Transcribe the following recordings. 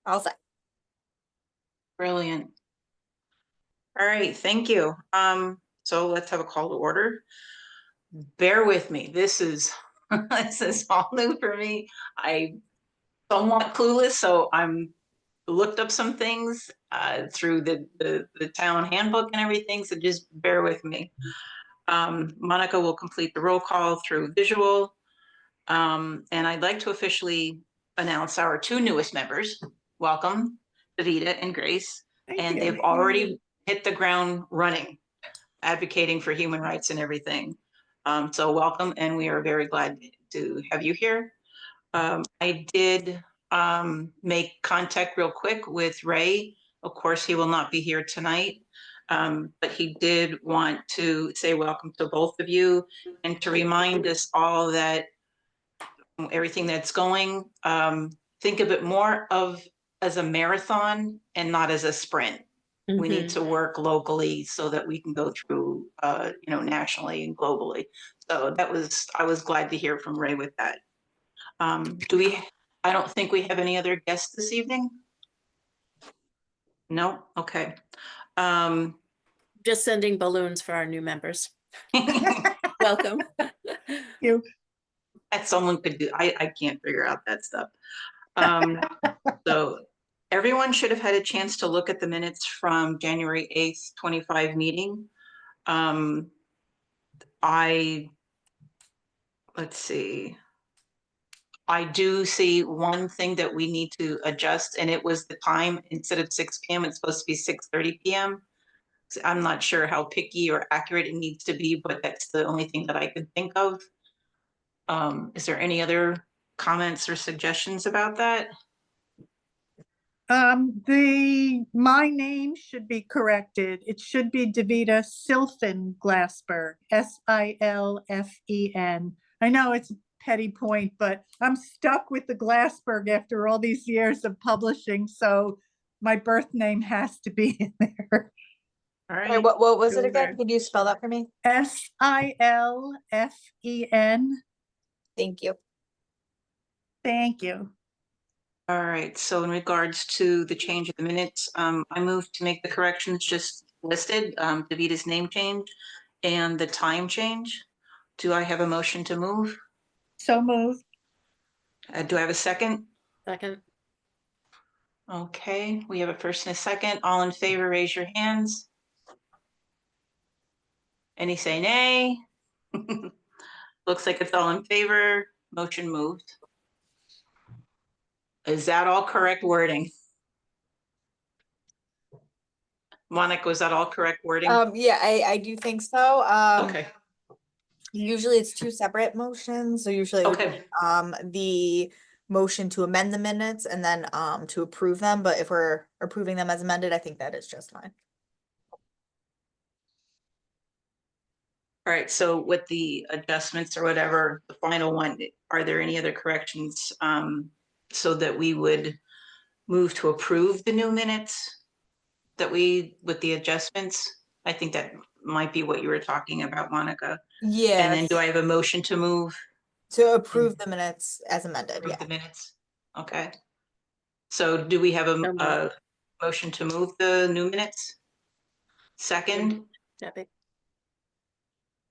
All set. Brilliant. All right, thank you. So let's have a call to order. Bear with me. This is this is all new for me. I somewhat clueless, so I'm looked up some things through the town handbook and everything. So just bear with me. Monica will complete the roll call through visual. And I'd like to officially announce our two newest members. Welcome, Davida and Grace. Thank And you. they've already hit the ground running, advocating for human rights and everything. So welcome, and we are very glad to have you here. I did make contact real quick with Ray. Of course, he will not be here tonight, but he did want to say welcome to both of you and to remind us all that everything that's going, think of it more of as a marathon and not as a sprint. We need to work locally so that we can go through, nationally and globally. So I was glad to hear from Ray with that. I don't think we have any other guests this evening. No, okay. Just sending balloons for our new members. Welcome. You. That someone could do. I can't figure out that stuff. So everyone should have had a chance to look at the minutes from January 8th, 25 meeting. Let's see. I do see one thing that we need to adjust, and it was the time. Instead of 6 p.m., it's supposed to be 6:30 p.m. So I'm not sure how picky or accurate it needs to be, but that's the only thing that I could think of. Is there any other comments or suggestions about that? My name should be corrected. It should be Davida Silfen Glasper, Silfen. I know it's a petty point, but I'm stuck with the Glassberg after all these years of publishing, so my birth name has to be in there. All Wait, right. what was it again? Sure. Could you spell that for me? Silfen. Thank you. Thank you. All right, so in regards to the change of the minutes, I moved to make the corrections just listed, Davita's name change and the time change. Do I have a motion to move? So moved. Do I have a second? Second. Okay, we have a first and a second. All in favor, raise your hands. Any say nay? Looks like it's all in favor. Motion moved. Is that all correct wording? Monica, was that all correct wording? Yeah, I do think so. Okay, Usually it's two separate motions, so usually it would be, okay, the motion to amend the minutes and then to approve them, but if we're approving them as amended, I think that is just fine. all right, so with the adjustments or whatever, the final one, are there any other corrections so that we would move to approve the new minutes that with the adjustments? I think that might be what you were talking about, Monica. Yeah. And then do I have a motion to move To approve the minutes as amended, approve yeah. the minutes? Okay. So do we have a motion to move the new minutes? Second, Debbie.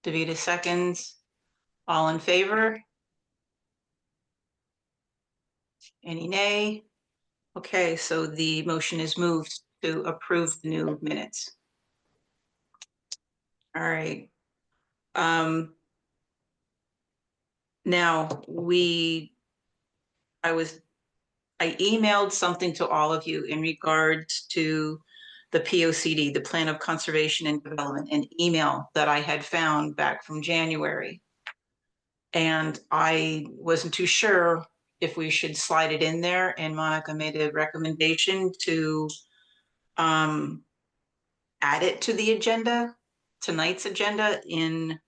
Davida seconds. All in favor? Any nay? Okay, so the motion is moved to approve the new minutes. All right. Now I emailed something to all of you in regards to the POCD, the Plan of Conservation and Development, an email that I had found back from January. And I wasn't too sure if we should slide it in there, and Monica made a recommendation to add it to the agenda, tonight's agenda in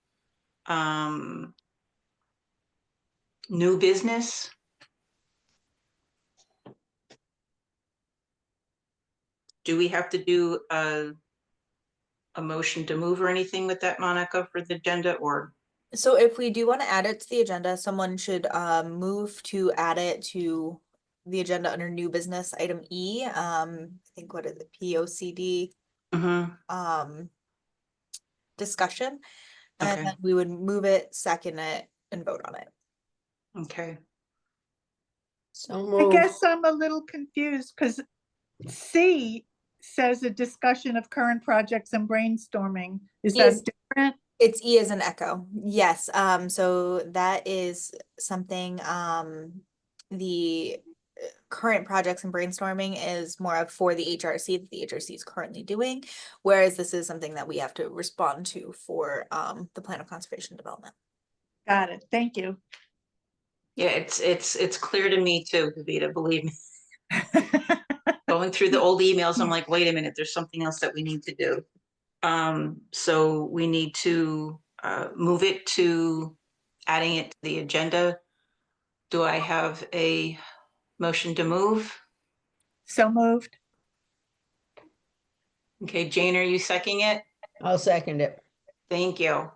new business. Do we have to do a motion to move or anything with that, Monica, for the agenda, or? So if we do want to add it to the agenda, someone should move to add it to the agenda under new business, item E, I think what is it, POCD, Mhm. discussion. And Okay. then we would move it, second it, and vote on it. Okay. So I moved. guess I'm a little confused because C says a discussion of current projects and brainstorming. Is Yes. that different? It's E as an echo. Yes, so that is something, the current projects and brainstorming is more of for the HRC that the HRC is currently doing. Whereas this is something that we have to respond to for, the plan of conservation development. Got it. Thank you. Yeah, it's clear to me too, Davida, believe me. Going through the old emails, I'm like, wait a minute, there's something else that we need to do. So we need to move it to adding it to the agenda. Do I have a motion to move? So moved. Okay, Jane, are you seconding it? I'll second it. Thank you.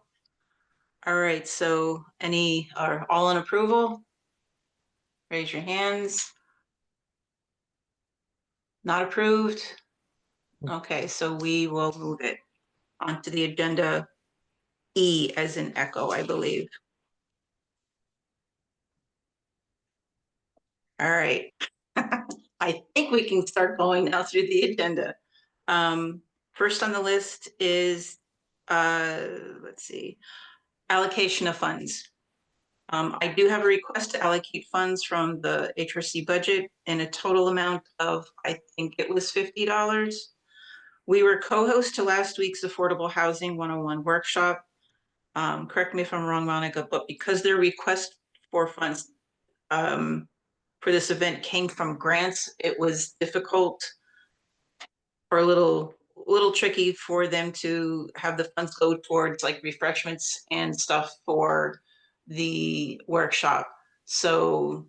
All right, so are all in approval? Raise your hands. Not approved? Okay, so we will move it onto the agenda. E as in echo, I believe. All right. I think we can start going now through the agenda. First on the list is, let's see, allocation of funds. I do have a request to allocate funds from the HRC budget in a total amount of, I think it was $50. We were co-host to last week's Affordable Housing 101 workshop. Correct me if I'm wrong, Monica, but because their request for funds for this event came from grants, it was difficult or a little tricky for them to have the funds go towards like refreshments and stuff for the workshop. So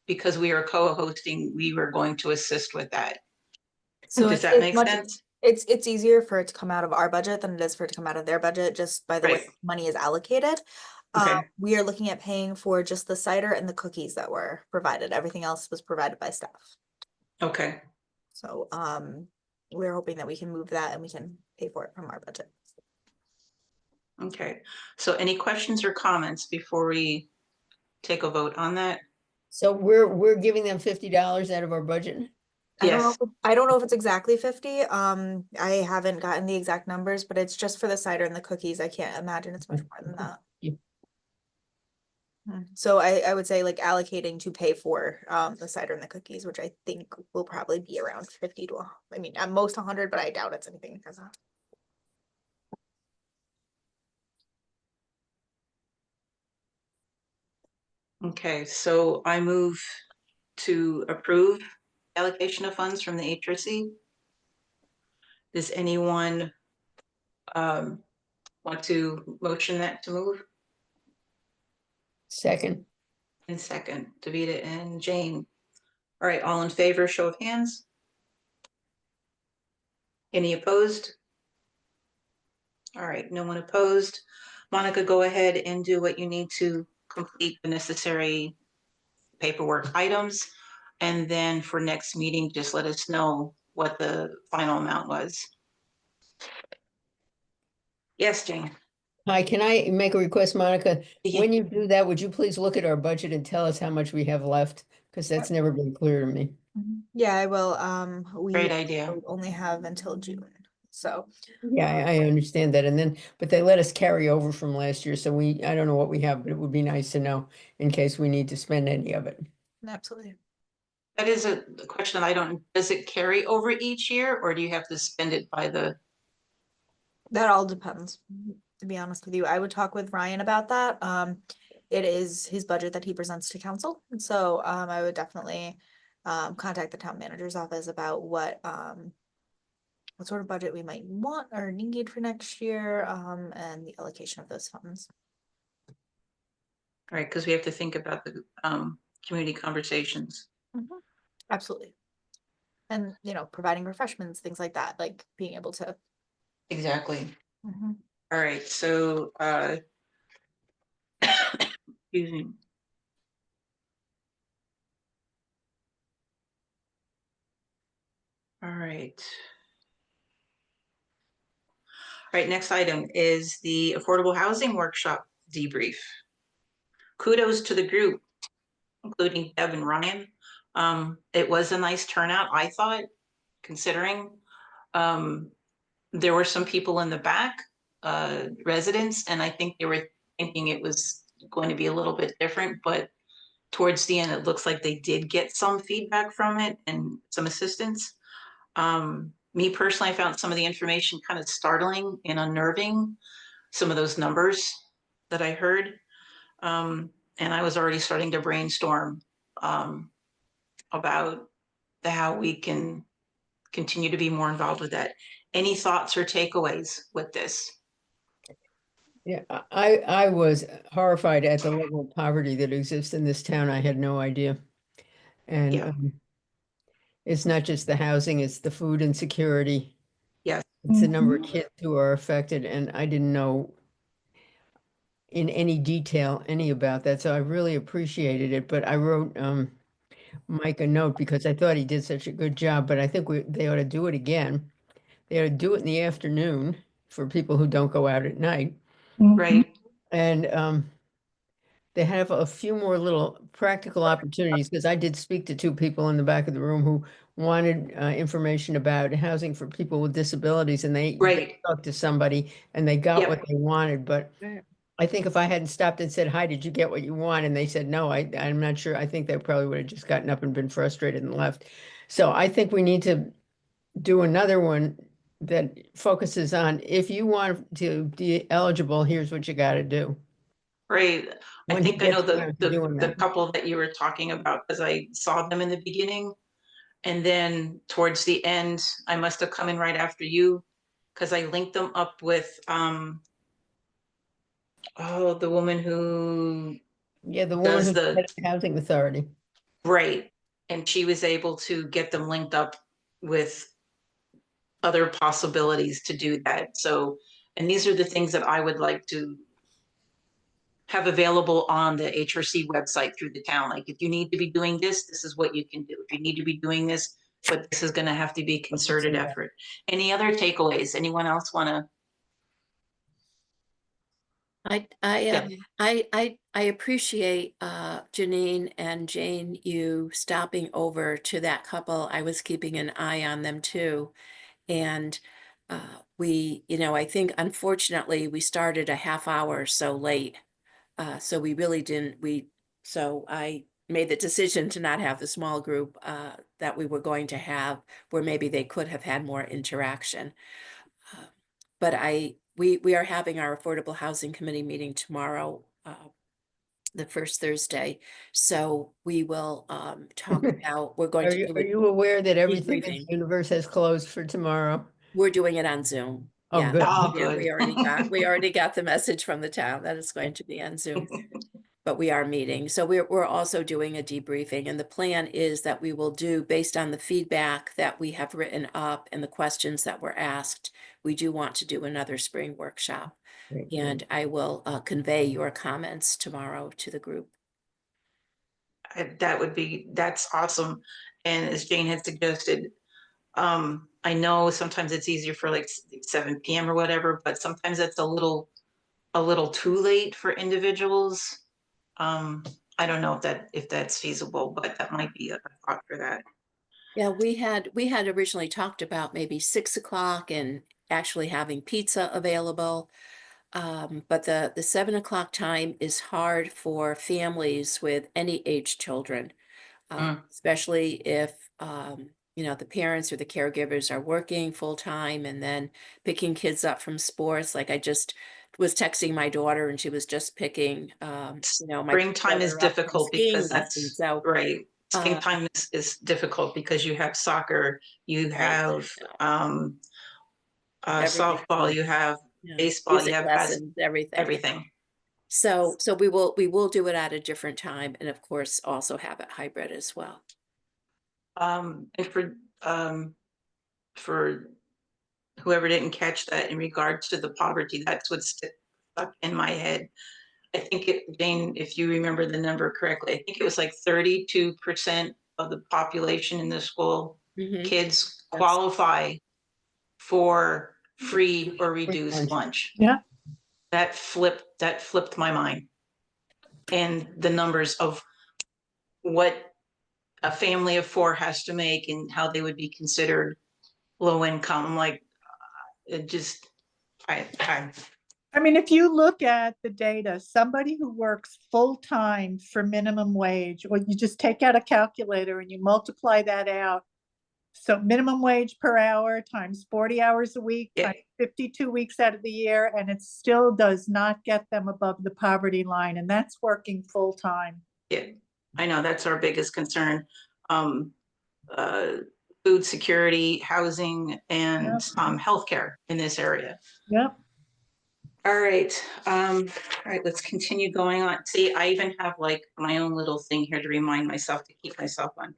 because we are co-hosting, we were going to assist with that. So Does that make sense? It's easier for it to come out of our budget than it is for it to come out of their budget, just by the way Right. money is allocated. Okay. We are looking at paying for just the cider and the cookies that were provided. Everything else was provided by staff. Okay. So, we're hoping that we can move that and we can pay for it from our budget. Okay. So any questions or comments before we take a vote on that? So we're giving them $50 out of our budget? Yes. I don't know if it's exactly 50. I haven't gotten the exact numbers, but it's just for the cider and the cookies. I can't imagine it's much more than that. Yeah. So I would say like allocating to pay for the cider and the cookies, which I think will probably be around 50 to, I mean, at most 100, but I doubt it's anything because of. Okay, so I move to approve allocation of funds from the HRC. Does anyone want to motion that to move? Second. And second, Davida and Jane. All right, all in favor, show of hands. Any opposed? All right, no one opposed. Monica, go ahead and do what you need to complete the necessary paperwork items. And then for next meeting, just let us know what the final amount was. Yes, Jane. Hi, can I make a request, Monica? Yeah. When you do that, would you please look at our budget and tell us how much we have left? Because that's never been clear to me. Yeah, I will. We Great idea. only have until June, so. Yeah, I understand that. And then, but they let us carry over from last year, so I don't know what we have, but it would be nice to know in case we need to spend any of it. Absolutely. That is a question that I don't, does it carry over each year or do you have to spend it by the, That all depends, to be honest with you. I would talk with Ryan about that. It is his budget that he presents to council. And so, I would definitely, contact the town manager's office about what sort of budget we might want or need for next year, and the allocation of those funds. right, because we have to think about the community conversations. Absolutely. And, providing refreshments, things like that, like being able to. Exactly. Mhm. All right, so excuse me. All right. All right, next item is the Affordable Housing Workshop debrief. Kudos to the group, including Deb and Ryan. It was a nice turnout, I thought, considering there were some people in the back, residents, and I think they were thinking it was going to be a little bit different, but towards the end, it looks like they did get some feedback from it and some assistance. Me personally, I found some of the information kind of startling and unnerving, some of those numbers that I heard. And I was already starting to brainstorm about how we can continue to be more involved with that. Any thoughts or takeaways with this? Yeah, I was horrified at the level of poverty that exists in this town. I had no idea. And Yeah. it's not just the housing, it's the food insecurity. Yes. It's the number of Mhm. kids who are affected, and I didn't know in any detail any about that. So I really appreciated it. But I wrote Mike a note because I thought he did such a good job, but I think they ought to do it again. They ought to do it in the afternoon for people who don't go out at night. Right. And they have a few more little practical opportunities because I did speak to two people in the back of the room who wanted information about housing for people with disabilities, and they Right. talked to somebody and they got Yep. what they wanted. But I think if I hadn't stopped and said, "Hi, did you get what you want?" and they said no, I'm not sure. I think they probably would have just gotten up and been frustrated and left. So I think we need to do another one that focuses on if you want to be eligible, here's what you got to do. Right. I When he think I know gets around to doing the that. couple that you were talking about, because I saw them in the beginning. And then towards the end, I must have come in right after you, because I linked them up with the woman who Yeah, the woman does who's the head of the housing authority. right. And she was able to get them linked up with other possibilities to do that. So, and these are the things that I would like to have available on the HRC website through the town. Like if you need to be doing this, this is what you can do. If you need to be doing this, but this is going to have to be concerted effort. Any other takeaways? Anyone else want to? Yeah. I appreciate Janine and Jane, you stopping over to that couple. I was keeping an eye on them too. And we, I think unfortunately we started a half hour so late. So we really didn't, so I made the decision to not have the small group that we were going to have, where maybe they could have had more interaction. But we are having our Affordable Housing Committee meeting tomorrow, the first Thursday. So we will talk about, we're going Are to you, do are it, you aware that everything in the debriefing. universe has closed for tomorrow? We're doing it on Zoom. Oh, Yeah. good. Oh, Yeah, good. we already got the message from the town that it's going to be on Zoom. But we are meeting. So we're also doing a debriefing, and the plan is that we will do, based on the feedback that we have written up and the questions that were asked, we do want to do another spring workshop. Great. And I will convey your comments tomorrow to the group. That's awesome. And as Jane had suggested, I know sometimes it's easier for like 7 p.m. or whatever, but sometimes it's a little too late for individuals. I don't know if that's feasible, but that might be a thought for that. Yeah, we had originally talked about maybe 6 o'clock and actually having pizza available. But the 7 o'clock time is hard for families with any age children, especially if, the parents or the caregivers are working full time and then picking kids up from sports. Like I just was texting my daughter and she was just picking, my Springtime is brother up from difficult skiing because lessons. that's So, right. uh, Springtime is difficult because you have soccer, you right, have everything, softball, you have yeah, baseball, you music have lessons, everything. everything. So we will do it at a different time, and of course also have it hybrid as well. And for whoever didn't catch that in regards to the poverty, that's what's stuck in my head. I think Jane, if you remember the number correctly, I think it was like 32% of the population in the school Mhm. kids qualify for free or reduced lunch. lunch. Yeah. That flipped my mind. And the numbers of what a family of 4 has to make and how they would be considered low income. I'm like, it just, I mean, if you look at the data, somebody who works full-time for minimum wage, or you just take out a calculator and you multiply that out. So minimum wage per hour times 40 hours a week, Yeah. times 52 weeks out of the year, and it still does not get them above the poverty line, and that's working full-time. yeah, I know that's our biggest concern. Food security, housing, and healthcare in this area. Yep. All right, let's continue going on. See, I even have like my own little thing here to remind myself to keep myself on.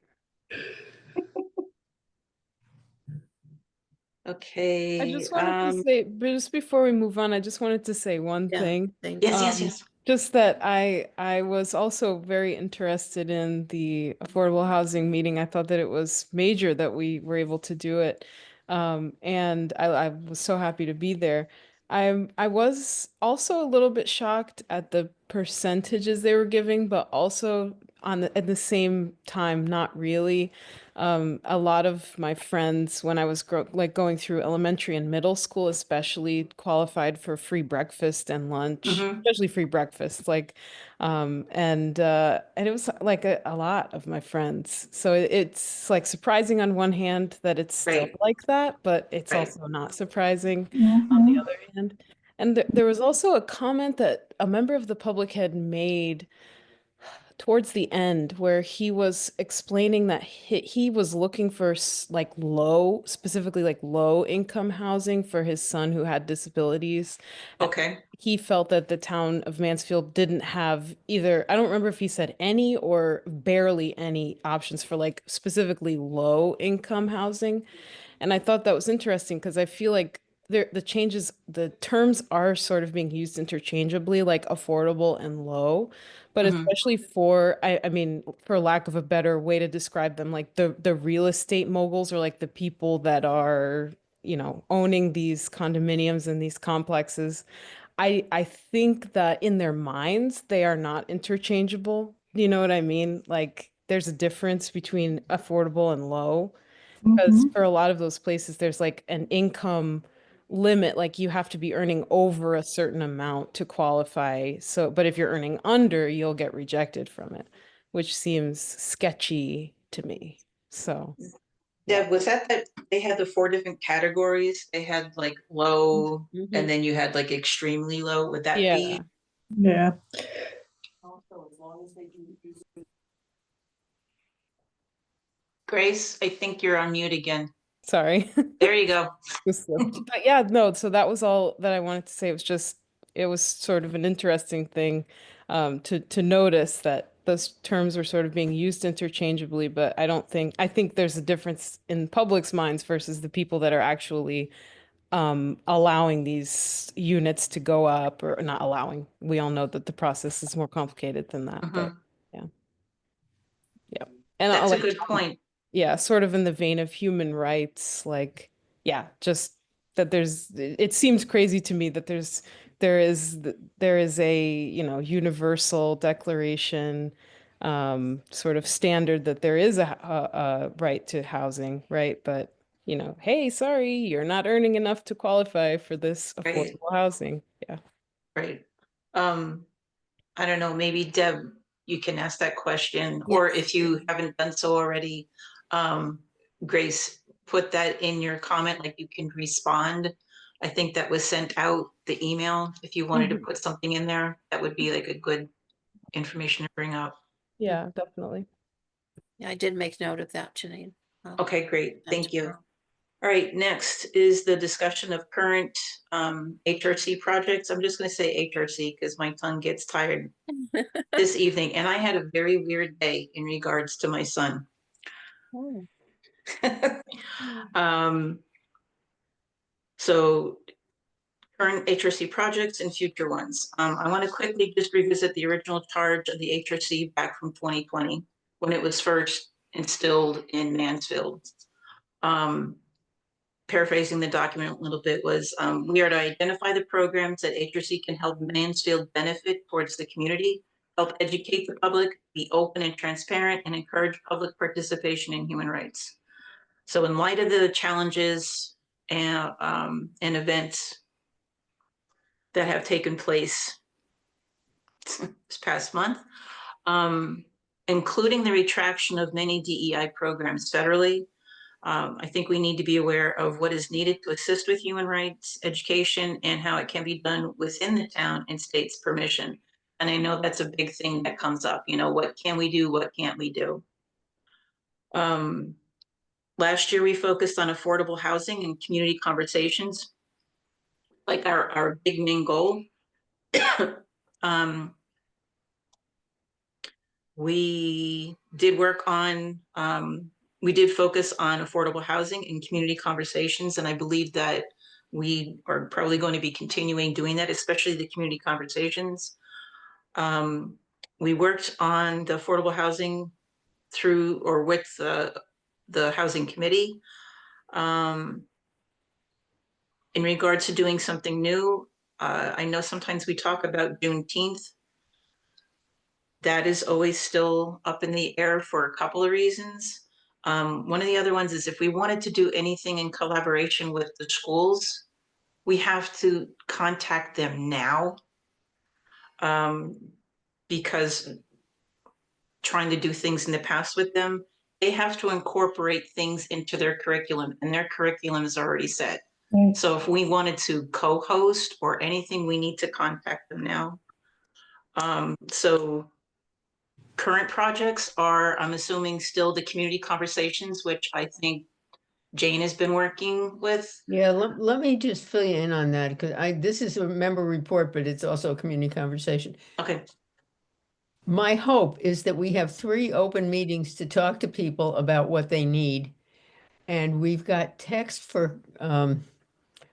Okay. I just wanted to say, but just before we move on, I just wanted to say one Yeah, thing. thank Yes, you. yes. Just that I was also very interested in the affordable housing meeting. I thought that it was major that we were able to do it. And I was so happy to be there. I was also a little bit shocked at the percentages they were giving, but also at the same time, not really. A lot of my friends, when I was going through elementary and middle school, especially qualified for free breakfast and lunch, Mhm. especially free breakfast. And it was like a lot of my friends. So it's like surprising on one hand that it's still Right. like that, but it's Right. also not surprising on the other hand. And there was also a comment that a member of the public had made towards the end where he was explaining that he was looking for specifically like low income housing for his son who had disabilities. Okay. He felt that the town of Mansfield didn't have either, I don't remember if he said any or barely any options for like specifically low income housing. And I thought that was interesting because I feel like the terms are sort of being used interchangeably, like affordable and low, but Mhm. especially I mean, for lack of a better way to describe them, like the real estate moguls or like the people that are, owning these condominiums and these complexes. I think that in their minds, they are not interchangeable. You know what I mean? Like there's a difference between affordable and low. Because for a lot of those places, there's like an income limit, like you have to be earning over a certain amount to qualify. So, but if you're earning under, you'll get rejected from it, which seems sketchy to me. So, Deb, was that they had the 4 different categories? They had like low, Mhm. and then you had like extremely low. Would that yeah. be? Yeah. Grace, I think you're on mute again. Sorry. There you go. Just slipped. But yeah, no, so that was all that I wanted to say. It was sort of an interesting thing to notice that those terms were sort of being used interchangeably, but I think there's a difference in public's minds versus the people that are actually allowing these units to go up or not allowing. We all know that the process is more complicated than that, but Mhm. yeah. Yeah. And That's a like good point. yeah, sort of in the vein of human rights, like, yeah, just that it seems crazy to me that there is a, universal declaration, sort of standard that there is a right to housing, right? But, hey, sorry, you're not earning enough to qualify for this Right. affordable housing. Yeah. Right. I don't know, maybe Deb, you can ask that question, or Yes. if you haven't done so already, Grace, put that in your comment, like you can respond. I think that was sent out, the email. If you wanted to Mhm. put something in there, that would be like a good information to bring up. Yeah, definitely. Yeah, I did make note of that, Janine. Okay, great. That's Thank you. her. All right, next is the discussion of current HRC projects. I'm just going to say HRC because my tongue gets tired this evening, and I had a very weird day in regards to my son. Oh. Um, so current HRC projects and future ones. I want to quickly just revisit the original charge of the HRC back from 2020 when it was first instilled in Mansfield. paraphrasing the document a little bit, was we are to identify the programs that HRC can help Mansfield benefit towards the community, help educate the public, be open and transparent, and encourage public participation in human rights. So in light of the challenges and events that have taken place this past month, including the retraction of many DEI programs federally, I think we need to be aware of what is needed to assist with human rights education and how it can be done within the town and state's permission. And I know that's a big thing that comes up, you know, what can we do? What can't we do? Last year, we focused on affordable housing and community conversations, like our big main goal. We did work on, we did focus on affordable housing and community conversations, and I believe that we are probably going to be continuing doing that, especially the community conversations. We worked on the affordable housing through or with the housing committee. In regards to doing something new, I know sometimes we talk about Juneteenth. That is always still up in the air for a couple of reasons. One of the other ones is if we wanted to do anything in collaboration with the schools, we have to contact them now, because trying to do things in the past with them, they have to incorporate things into their curriculum, and their curriculum is already set. Right. So if we wanted to co-host or anything, we need to contact them now. So current projects are, I'm assuming, still the community conversations, which I think Jane has been working with. Yeah, let me just fill you in on that, because this is a member report, but it's also a community conversation. Okay, My hope is that we have 3 open meetings to talk to people about what they need. And we've got text for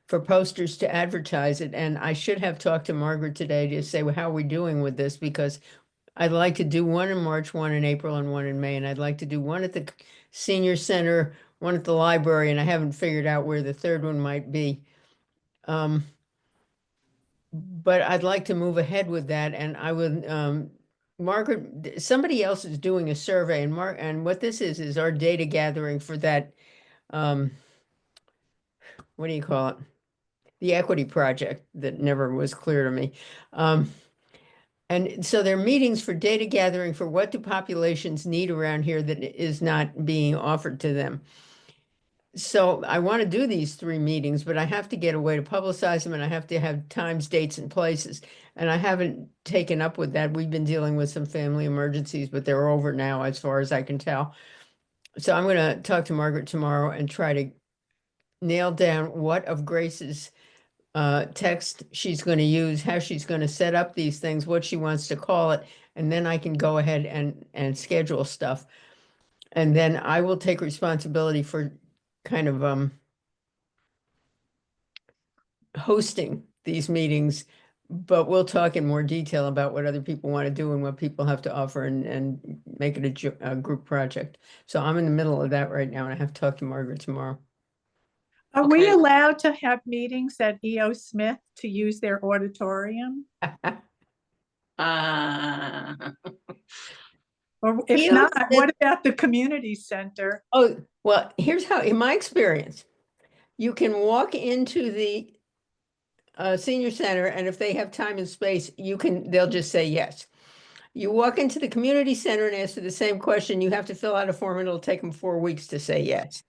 posters to advertise it. And I should have talked to Margaret today to say, well, how are we doing with this? Because I'd like to do one in March, one in April, and one in May. And I'd like to do one at the senior center, one at the library, and I haven't figured out where the third one might be. But I'd like to move ahead with that. And I would, Margaret, somebody else is doing a survey, and what this is our data gathering for that, what do you call it? The equity project that never was clear to me. And so there are meetings for data gathering for what do populations need around here that is not being offered to them. So I want to do these 3 meetings, but I have to get a way to publicize them, and I have to have times, dates, and places. And I haven't taken up with that. We've been dealing with some family emergencies, but they're over now as far as I can tell. So I'm going to talk to Margaret tomorrow and try to nail down what of Grace's text she's going to use, how she's going to set up these things, what she wants to call it, and then I can go ahead and schedule stuff. And then I will take responsibility for kind of hosting these meetings, but we'll talk in more detail about what other people want to do and what people have to offer, and make it a group project. So I'm in the middle of that right now, and I have to talk to Margaret tomorrow. Are we Okay. allowed to have meetings at E.O. Smith to use their auditorium? Or if E.O. not, Smith- what about the community center? Oh, well, here's how, in my experience, you can walk into the senior center, and if they have time and space, they'll just say yes. You walk into the community center and answer the same question, you have to fill out a form, and it'll take them 4 weeks to say yes.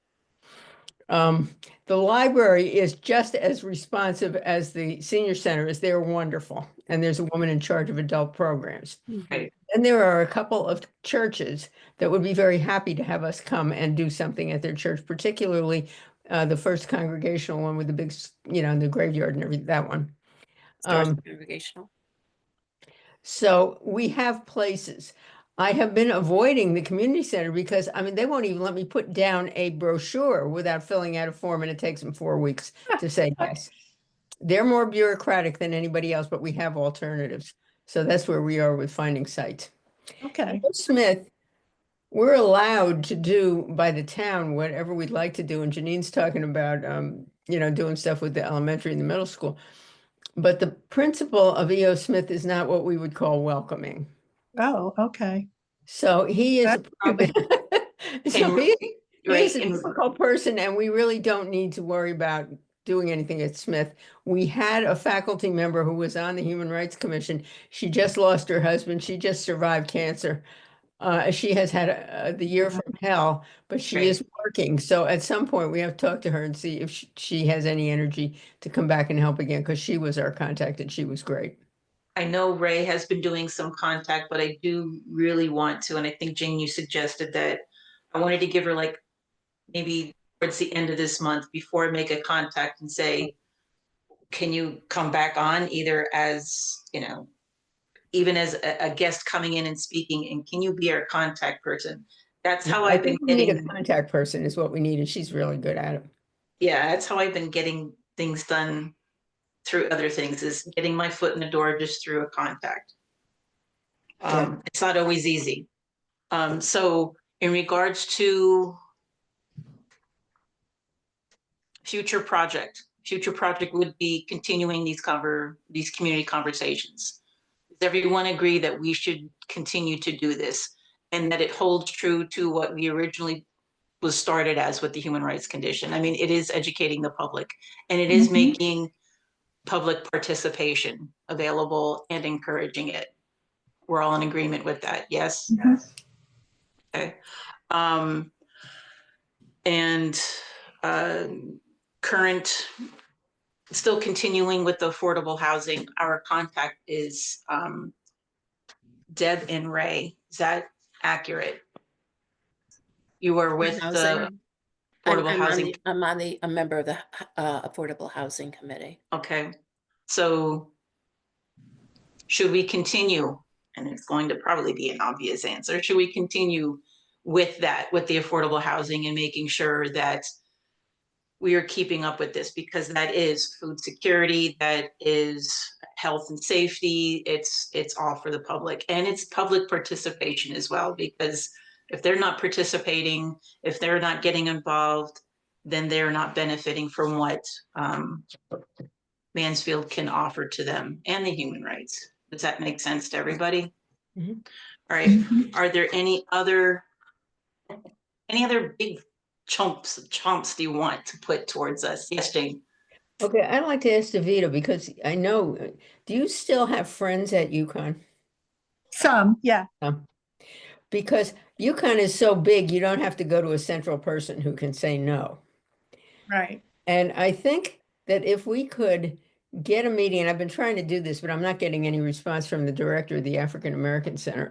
The library is just as responsive as the senior center is. They're wonderful. And there's a woman in charge of adult programs. Right. And there are a couple of churches that would be very happy to have us come and do something at their church, particularly the First Congregational one with the big, in the graveyard and everything, that one. Stars Congregational. So we have places. I have been avoiding the community center because, they won't even let me put down a brochure without filling out a form, and it takes them 4 weeks to say yes. They're more bureaucratic than anybody else, but we have alternatives. So that's where we are with finding sites. Okay. Smith, we're allowed to do by the town whatever we'd like to do. And Janine's talking about, doing stuff with the elementary and the middle school. But the principal of E.O. Smith is not what we would call welcoming. Oh, okay. So he is a That's problem. So And- he is a and- difficult person, and we really don't need to worry about doing anything at Smith. We had a faculty member who was on the Human Rights Commission. She just lost her husband. She just survived cancer. She has had the year from hell, but she Right. is working. So at some point, we have to talk to her and see if she has any energy to come back and help again, because she was our contact and she was great. I know Ray has been doing some contact, but I do really want to, and I think Jane, you suggested that I wanted to give her like maybe towards the end of this month before I make a contact and say, can you come back on either as, even as a guest coming in and speaking, and can you be our contact person? That's how I I've been think we need a getting, contact person is what we need, and she's really good at it. yeah, that's how I've been getting things done through other things, is getting my foot in the door just through a contact. It's not always easy. So in regards to future project would be continuing these community conversations. Does everyone agree that we should continue to do this and that it holds true to what we originally was started as with the Human Rights Condition? I mean, it is educating the public, and it is Mhm. making public participation available and encouraging it. We're all in agreement with that, yes? Mhm. Okay. And current, still continuing with the affordable housing, our contact is Deb and Ray. Is that accurate? You are with the Housing. affordable housing. A member of the Affordable Housing Committee. Okay, so should we continue? And it's going to probably be an obvious answer. Should we continue with that, with the affordable housing, and making sure that we are keeping up with this? Because that is food security, that is health and safety. It's all for the public, and it's public participation as well, because if they're not participating, if they're not getting involved, then they're not benefiting from what Mansfield can offer to them and the human rights. Does that make sense to everybody? Mhm. All right. Are there any other big chomps do you want to put towards us? Yes, Jane. Okay, I'd like to ask Davida, because I know, do you still have friends at UConn? Some, yeah. Because UConn is so big, you don't have to go to a central person who can say no. Right. And I think that if we could get a meeting, and I've been trying to do this, but I'm not getting any response from the director of the African American Center.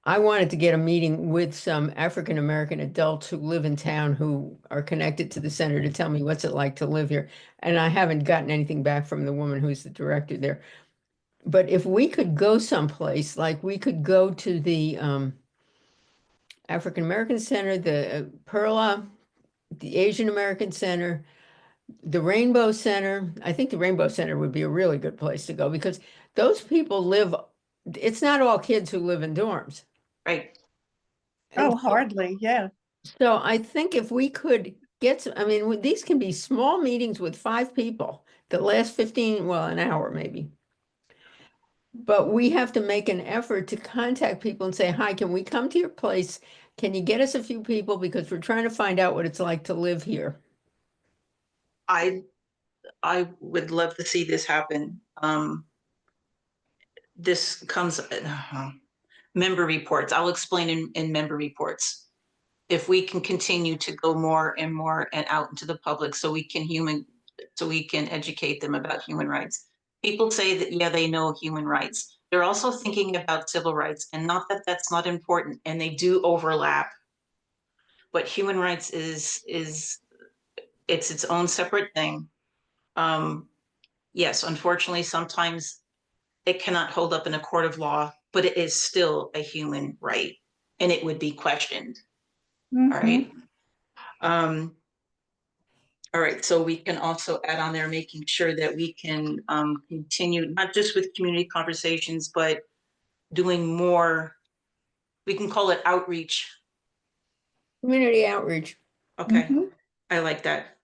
I wanted to get a meeting with some African American adults who live in town who are connected to the center to tell me what's it like to live here. And I haven't gotten anything back from the woman who's the director there. But if we could go someplace, like we could go to the African American Center, the Perla, the Asian American Center, the Rainbow Center. I think the Rainbow Center would be a really good place to go, because those people live, it's not all kids who live in dorms. Right. Oh, hardly, yeah. So I think if we could get some, I mean, these can be small meetings with 5 people that last 15, well, an hour maybe. But we have to make an effort to contact people and say, hi, can we come to your place? Can you get us a few people? Because we're trying to find out what it's like to live here. I would love to see this happen. This comes, member reports. I'll explain in member reports. If we can continue to go more and more and out into the public, so we can educate them about human rights. People say that, yeah, they know human rights. They're also thinking about civil rights, and not that that's not important, and they do overlap. But human rights is it's its own separate thing. Yes, unfortunately, sometimes it cannot hold up in a court of law, but it is still a human right, and it would be questioned. All right. All right, so we can also add on there, making sure that we can continue, not just with community conversations, but doing more we can call it outreach. Community outreach. Okay, Mhm. I like that.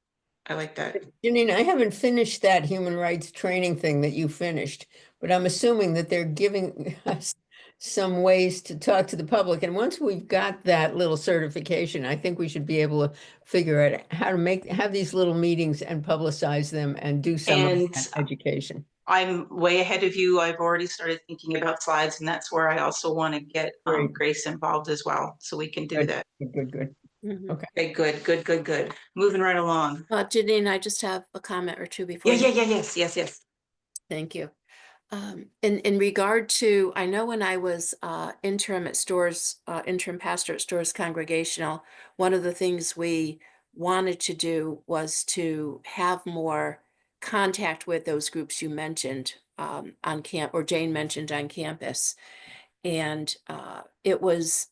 I like that. Janine, I haven't finished that human rights training thing that you finished, but I'm assuming that they're giving us some ways to talk to the public. And once we've got that little certification, I think we should be able to figure out how to have these little meetings and publicize them and do some of And that education. I'm way ahead of you. I've already started thinking about slides, and that's where I also want to get Great. Grace involved as well, so we can do Good, that. good. Mhm. Okay. Okay, good. Moving right along. Janine, I just have a comment or two before. Yeah, you- yes. Thank you. In regard to, I know when I was interim at Stores, interim pastor at Stores Congregational, one of the things we wanted to do was to have more contact with those groups you mentioned on camp, or Jane mentioned on campus. And it was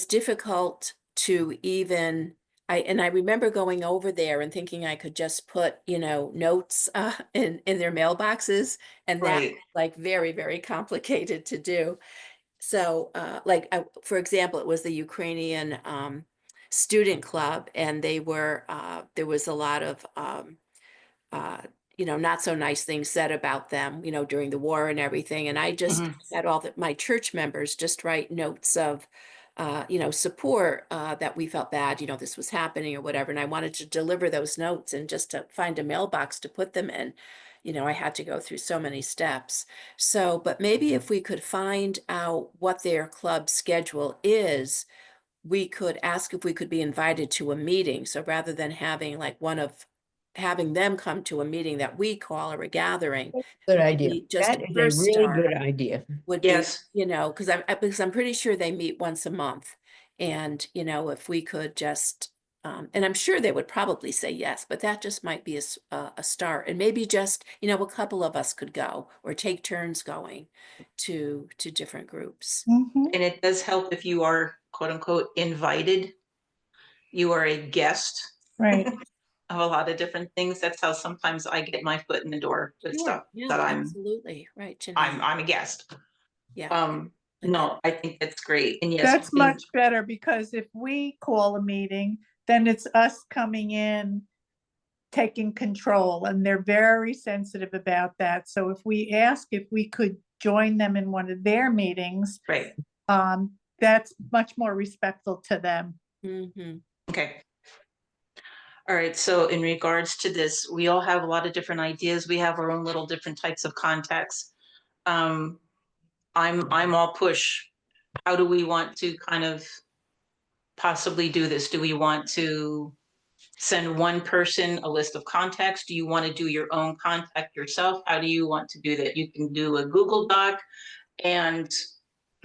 difficult to even, I remember going over there and thinking I could just put, notes in their mailboxes, and that Right. like very, very complicated to do. So for example, it was the Ukrainian student club, and they were there was a lot of uh, not so nice things said about them, during the war and everything. And I just Mhm. had all my church members just write notes of, support, that we felt bad, this was happening or whatever. And I wanted to deliver those notes, and just to find a mailbox to put them in, I had to go through so many steps. So, but maybe if we could find out what their club schedule is, we could ask if we could be invited to a meeting. So rather than having them come to a meeting that we call, or a gathering, Good idea. just That a is a first really start good idea. would be, Yes. because I'm pretty sure they meet once a month. And, if we could just, and I'm sure they would probably say yes, but that just might be a start. And maybe just, a couple of us could go, or take turns going to different groups. Mhm. And it does help if you are quote unquote invited. You are a guest Right. of a lot of different things. That's how sometimes I get my foot in the door with Sure. stuff Yeah, that absolutely. Right, Janine. I'm a guest. Yeah. No, I think that's great. And yes, That's much better, because if we call a meeting, then it's us coming in, taking control, and they're very sensitive about that. So if we ask if we could join them in one of their meetings, right. that's much more respectful to them. Mm-hmm. Okay. All right. So in regards to this, we all have a lot of different ideas. We have our own little different types of contacts. I'm all push. How do we want to kind of possibly do this? Do we want to send one person a list of contacts? Do you want to do your own contact yourself? How do you want to do that? You can do a Google Doc and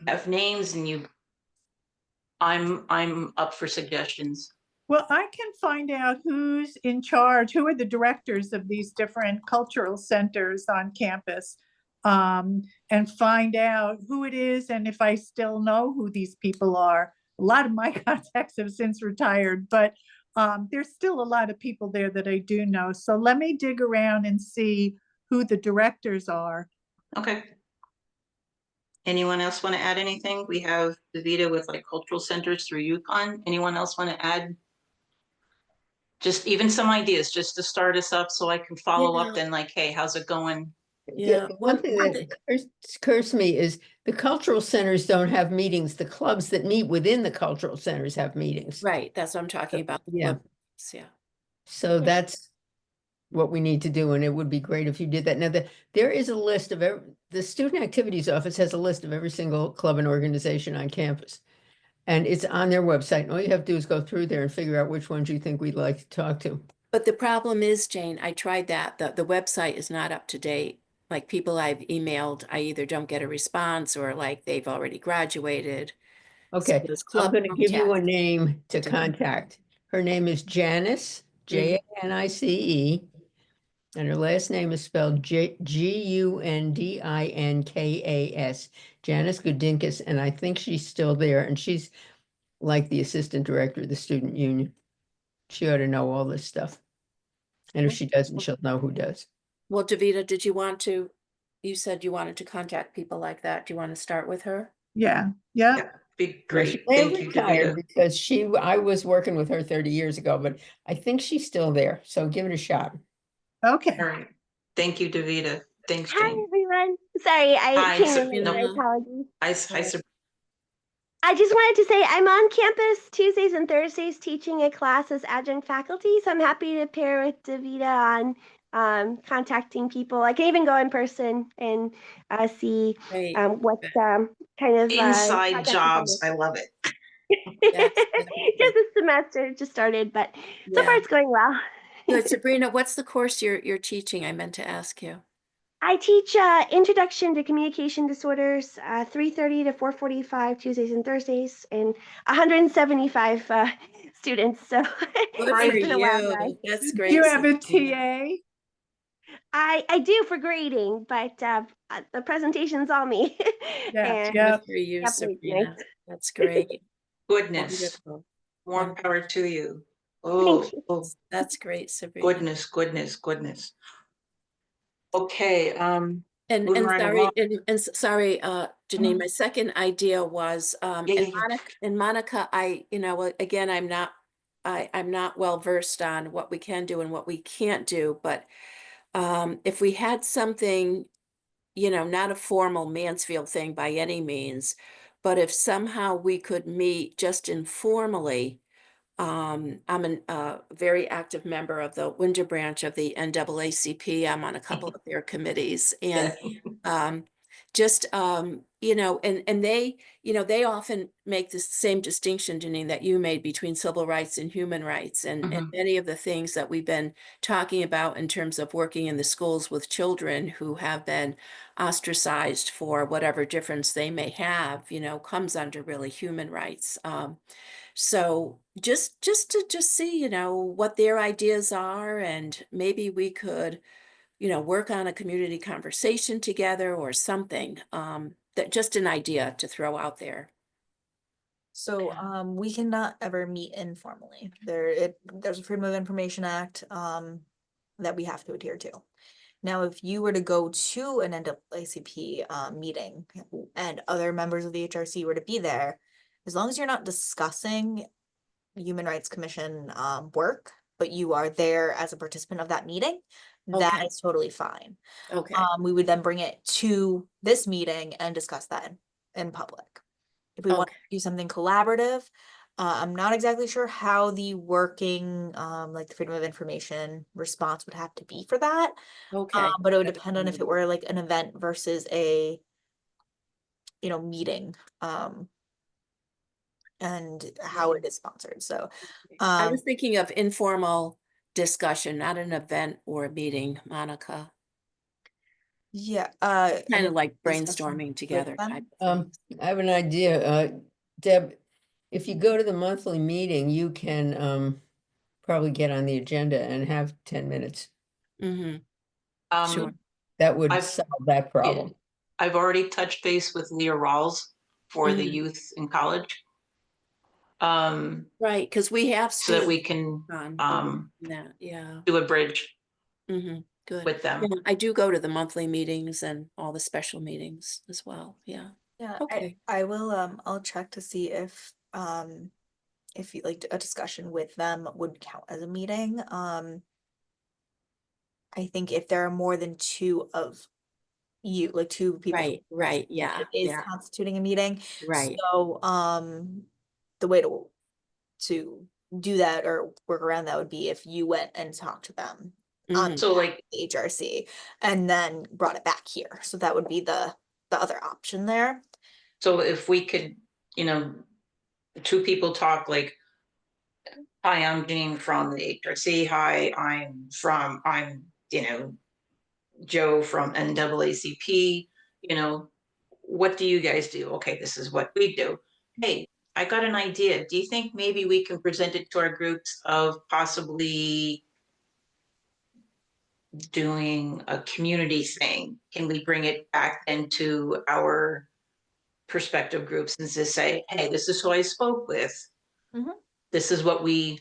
have names, and I'm up for suggestions. Well, I can find out who's in charge, who are the directors of these different cultural centers on campus, and find out who it is, and if I still know who these people are. A lot of my contacts have since retired, but there's still a lot of people there that I do know. So let me dig around and see who the directors are. Okay. Anyone else want to add anything? We have Davida with like cultural centers through UConn. Anyone else want to add? Just even some ideas, just to start us up, so I can follow up Yeah. then, like, hey, how's it going? Yeah, The one one thing that thing- occurs to me is the cultural centers don't have meetings. The clubs that meet within the cultural centers have meetings. Right, that's what I'm talking about. the Yeah. clubs, Yeah. So that's what we need to do, and it would be great if you did that. Now, there is a list of the Student Activities Office has a list of every single club and organization on campus. And it's on their website. And all you have to do is go through there and figure out which ones you think we'd like to talk to. But the problem is, Jane, I tried that. The website is not up to date. Like, people I've emailed, I either don't get a response, or like they've already graduated. So Okay, those I'm club going to give you a contacts- name to Mhm. contact. Her name is Janice, Janice, and her last name is spelled Gundinkas, Janice Gudinkas, and I think she's still there, and she's like the assistant director of the student union. She ought to know all this stuff. And if she doesn't, she'll know who does. Well, Davida, you said you wanted to contact people like that. Do you want to start with her? Yeah, yeah. Yeah, be Yeah, great. She may have Thank you, retired Davida. because I was working with her 30 years ago, but I think she's still there. So give it a shot. Okay. All right. Thank you, Davida. Thanks, Hi, Jane. everyone. Sorry, I Hi, came in late. My Sabrina. apologies. Hi, Sabrina. I just wanted to say I'm on campus Tuesdays and Thursdays teaching a class as adjunct faculty, so I'm happy to pair with Davida on contacting people. I can even go in person and see Great. what kind of Inside contact jobs. I information. love it. That's Just this semester just started, but so far Yeah. it's going well. Good. Sabrina, what's the course you're teaching? I meant to ask you. I teach Introduction to Communication Disorders, 3:30 to 4:45 Tuesdays and Thursdays, and 175 students. So Good for it's been a wild ride. you. That's Do great. you have a Sabrina. TA? I do for grading, but the presentation's all me. Yeah, And yeah. Good for you, Can't believe it. Sabrina. That's great. Goodness. Wonderful. More Wonderful. power to you. Oh, Thank you. oh, That's great, Sabrina. goodness, goodness, goodness. Okay, And moving right sorry, along. sorry, Janine, my second idea was Yeah, and yeah, yeah. Monica, again, I'm not well versed on what we can do and what we can't do, but if we had something, not a formal Mansfield thing by any means, but if somehow we could meet just informally. I'm a very active member of the Windsor branch of the NAACP. I'm on a couple of their committees, and just and they often make the same distinction, Janine, that you made between civil rights and human rights, and Mhm. many of the things that we've been talking about in terms of working in the schools with children who have been ostracized for whatever difference they may have, comes under really human rights. So just to see, what their ideas are, and maybe we could, work on a community conversation together or something. That just an idea to throw out there. So, we cannot ever meet informally. There's a Freedom of Information Act, that we have to adhere to. Now, if you were to go to an NAACP, meeting and other members of the HRC were to be there, as long as you're not discussing Human Rights Commission, work, but you are there as a participant of that meeting, that Okay. is totally fine. Okay. We would then bring it to this meeting and discuss that in public. If we want Okay. to do something collaborative, I'm not exactly sure how the working, like the Freedom of Information response would have to be for that. Okay. But it would depend on if it were like an event versus a, meeting, and how it is sponsored. So, I was thinking of informal discussion, not an event or a meeting, Monica. yeah, Kind of like discussion brainstorming with together them? type of thing. I have an idea. Deb, if you go to the monthly meeting, you can probably get on the agenda and have 10 minutes. Mhm. Um, Sure. That would I've- solve that problem. I've already touched base with Leah Rawls for the Mhm. youth in college. Right, because we have So that we students can, on that, yeah. do a bridge Good. with them. Yeah, I do go to the monthly meetings and all the special meetings as well, yeah. Yeah, Okay. I will, I'll check to see if like a discussion with them would count as a meeting. I think if there are more than two of you, like two people. Right, yeah, It is yeah, constituting a meeting. right. So, the way to do that or work around that would be if you went and talked to them on Mhm. So like, the HRC and then brought it back here. So that would be the other option there. so if we could, two people talk like, hi, I'm Jean from the HRC. Hi, I'm Joe from NAACP. What do you guys do? Okay, this is what we do. Hey, I got an idea. Do you think maybe we can present it to our groups of possibly doing a community thing? Can we bring it back into our perspective groups and just say, hey, this is who I spoke with. Mhm. This is what we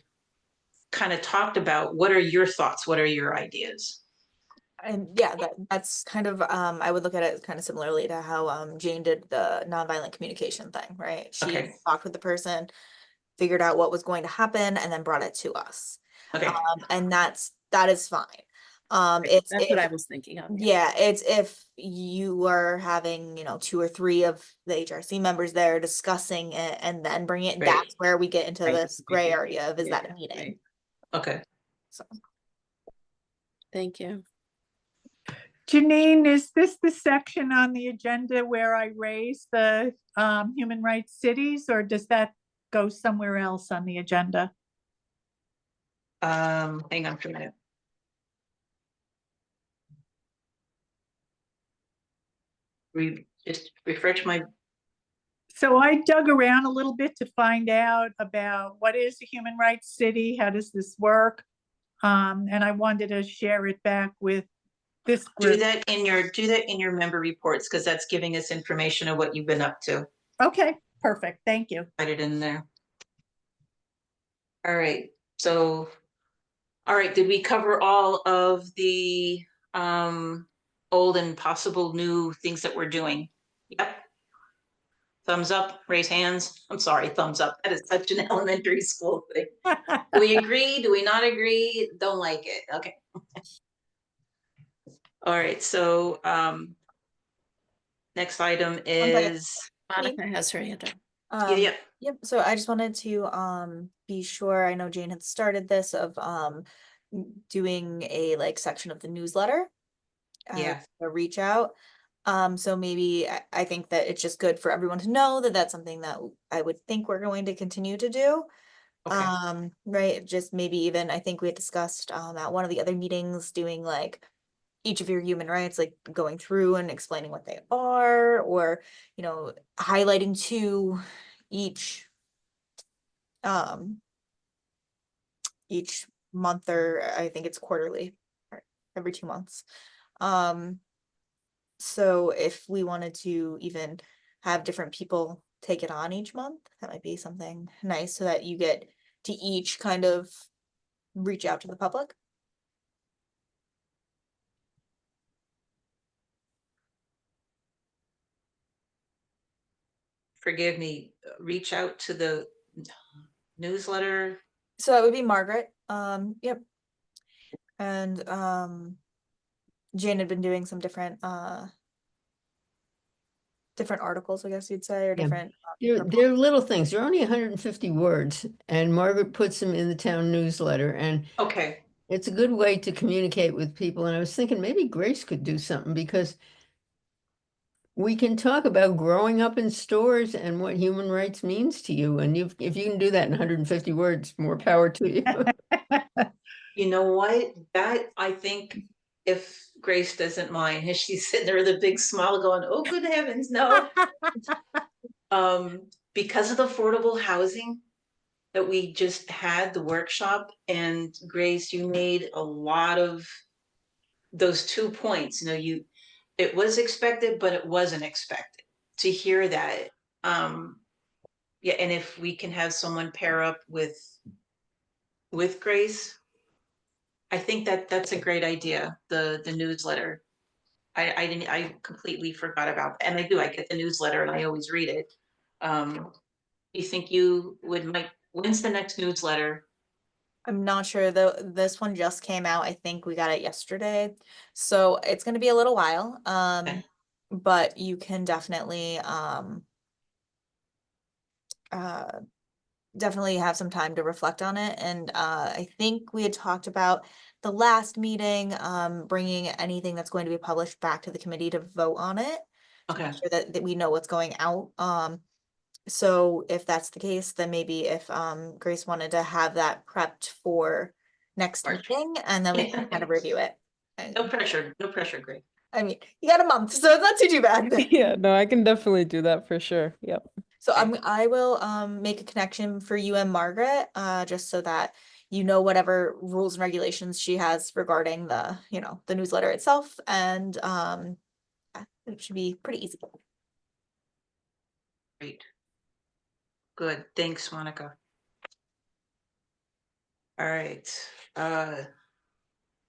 kind of talked about. What are your thoughts? What are your ideas? And yeah, that's kind of, I would look at it kind of similarly to how, Jane did the nonviolent communication thing, right? She Okay. talked with the person, figured out what was going to happen, and then brought it to us. Okay, And that is fine. It's That's what I if, was thinking of. yeah, it's if you are having, 2 or 3 of the HRC members there discussing it and then bring it, Right. that's where we get into Right. this gray area of, is Yeah, that a meeting? right. okay. So. Thank you. Janine, is this the section on the agenda where I raise the human rights cities, or does that go somewhere else on the agenda? Hang on for a minute. Just refresh my, So I dug around a little bit to find out about what is a human rights city, how does this work? And I wanted to share it back with this do group. that in your member reports, because that's giving us information of what you've been up to. Okay, perfect, thank you. Write it in there. All right, so, all right, did we cover all of the old and possible new things that we're doing? Yep. Thumbs up, raise hands. I'm sorry, thumbs up. That is such an elementary school thing. Do we agree? Do we not agree? Don't like it? Okay. All right, so next item One second. is, Monica has her hand up. yeah, Yep, so I just wanted to be sure, I know Jane had started this of doing a like section of the newsletter. Yeah. A reach out. So maybe I think that it's just good for everyone to know that that's something that I would think we're going to continue to do. Okay. Right, just maybe even, I think we had discussed at one of the other meetings doing like each of your human rights, like going through and explaining what they are, or highlighting to each each month, or I think it's quarterly, or every 2 months. So if we wanted to even have different people take it on each month, that might be something nice, so that you get to each kind of reach out to the public. Forgive me, reach out to the newsletter. So that would be Margaret. Yep. And Jane had been doing some different articles, I guess you'd say, or Yeah. different They're little things. They're only 150 words, and Margaret puts them in the town newsletter, and Okay, it's a good way to communicate with people. And I was thinking maybe Grace could do something, because we can talk about growing up in stores and what human rights means to you. And if you can do that in 150 words, more power to you. you know what? That, I think, if Grace doesn't mind, and she's sitting there with a big smile going, oh, good heavens, no. Because of the affordable housing that we just had, the workshop, and Grace, you made a lot of those 2 points, it was expected, but it wasn't expected to hear that. Yeah, and if we can have someone pair up with Grace, I think that that's a great idea, the newsletter. I completely forgot about that. And I get the newsletter and I always read it. You think you might, when's the next newsletter? I'm not sure though. This one just came out. I think we got it yesterday. So it's gonna be a little while. Okay. But you can definitely definitely have some time to reflect on it. And I think we had talked about the last meeting, bringing anything that's going to be published back to the committee to vote on it. To make Okay. sure that we know what's going out. So if that's the case, then maybe if Grace wanted to have that prepped for next March. meeting, and then we can kind of review it. No pressure, Greg. I mean, you got a month, so it's not too bad. Yeah, no, I can definitely do that for sure. Yep. So I will make a connection for you and Margaret, just so that you know whatever rules and regulations she has regarding the, the newsletter itself, and it should be pretty easy. Great. Good, thanks, Monica. All right,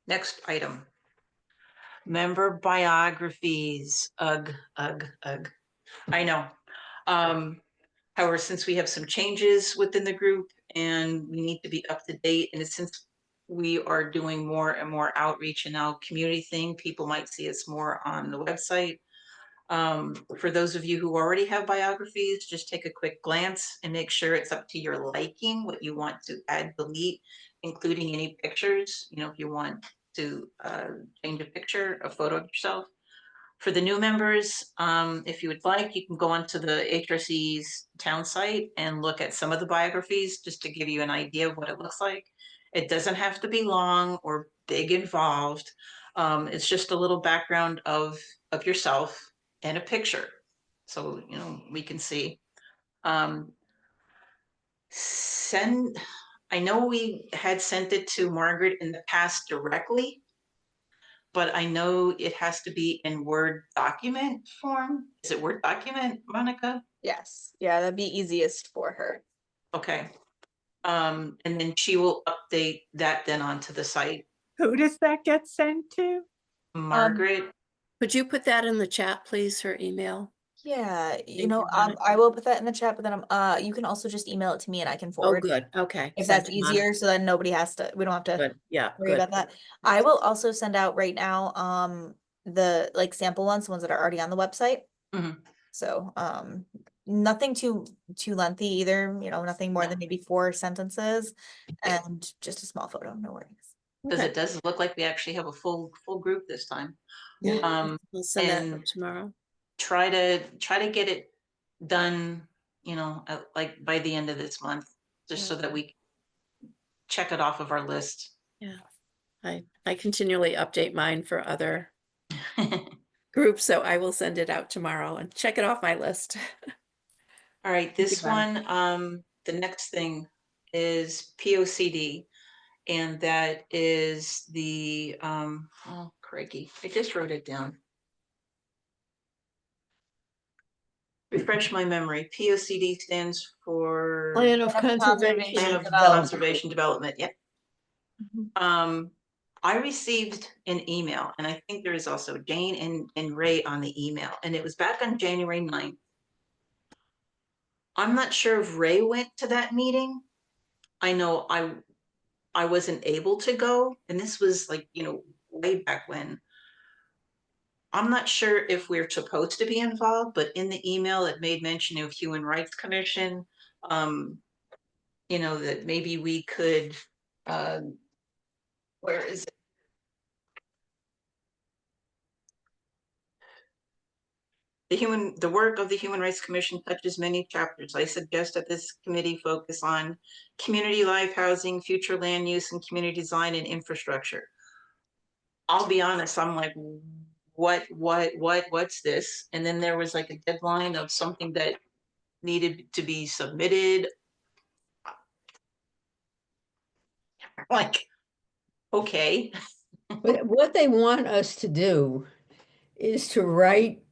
next item. Member biographies, ugh, ugh, ugh. I know. However, since we have some changes within the group and we need to be up to date, and since we are doing more and more outreach and now community thing, people might see us more on the website. For those of you who already have biographies, just take a quick glance and make sure it's up to your liking, what you want to add, delete, including any pictures. You know, if you want to change a picture, a photo of yourself. For the new members, if you would like, you can go onto the HRC's town site and look at some of the biographies just to give you an idea of what it looks like. It doesn't have to be long or big involved. It's just a little background of yourself and a picture. So, you know, we can see. I know we had sent it to Margaret in the past directly, but I know it has to be in Word document form. Is it Word document, Monica? Yes, yeah, that'd be easiest for her. Okay. And then she will update that then onto the site. Who does that get sent to? Margaret, Could you put that in the chat, please, her email? Yeah, Thank you, Monica. I will put that in the chat, but then you can also just email it to me and I can Oh, forward. good, okay. If send that's to Monica. easier, so then nobody has to, we don't have to Good, yeah, worry good. about that. I will also send out right now, the like sample ones, the ones that are already on the website. Mhm. So, nothing too lengthy either, you know, nothing more No. than maybe 4 sentences and just a small photo, no worries. because Okay. it does look like we actually have a full group this time. Yeah, we'll send that and- out tomorrow. Try to get it done, you know, like by the end of this month, just so that we check it off of our list. Yeah, I continually update mine for other groups, so I will send it out tomorrow and check it off my list. All right, this you, Glenn. one, the next thing is POCD. And that is the, oh, crikey, I just wrote it down. Refresh my memory. POCD stands for Plan of Plan of conservation Plan and of development. Conservation Development, yep. Mhm. I received an email, and I think there is also Jane and Ray on the email, and it was back on January 9th. I'm not sure if Ray went to that meeting. I know I wasn't able to go, and this was like, you know, way back when. I'm not sure if we're supposed to be involved, but in the email, it made mention of Human Rights Commission. You know, that maybe we could, where is it? The work of the Human Rights Commission touches many chapters. I suggest that this committee focus on community life, housing, future land use, and community design and infrastructure. I'll be honest, I'm like, what's this? And then there was like a deadline of something that needed to be submitted. Like, okay. But what they want us to do is to write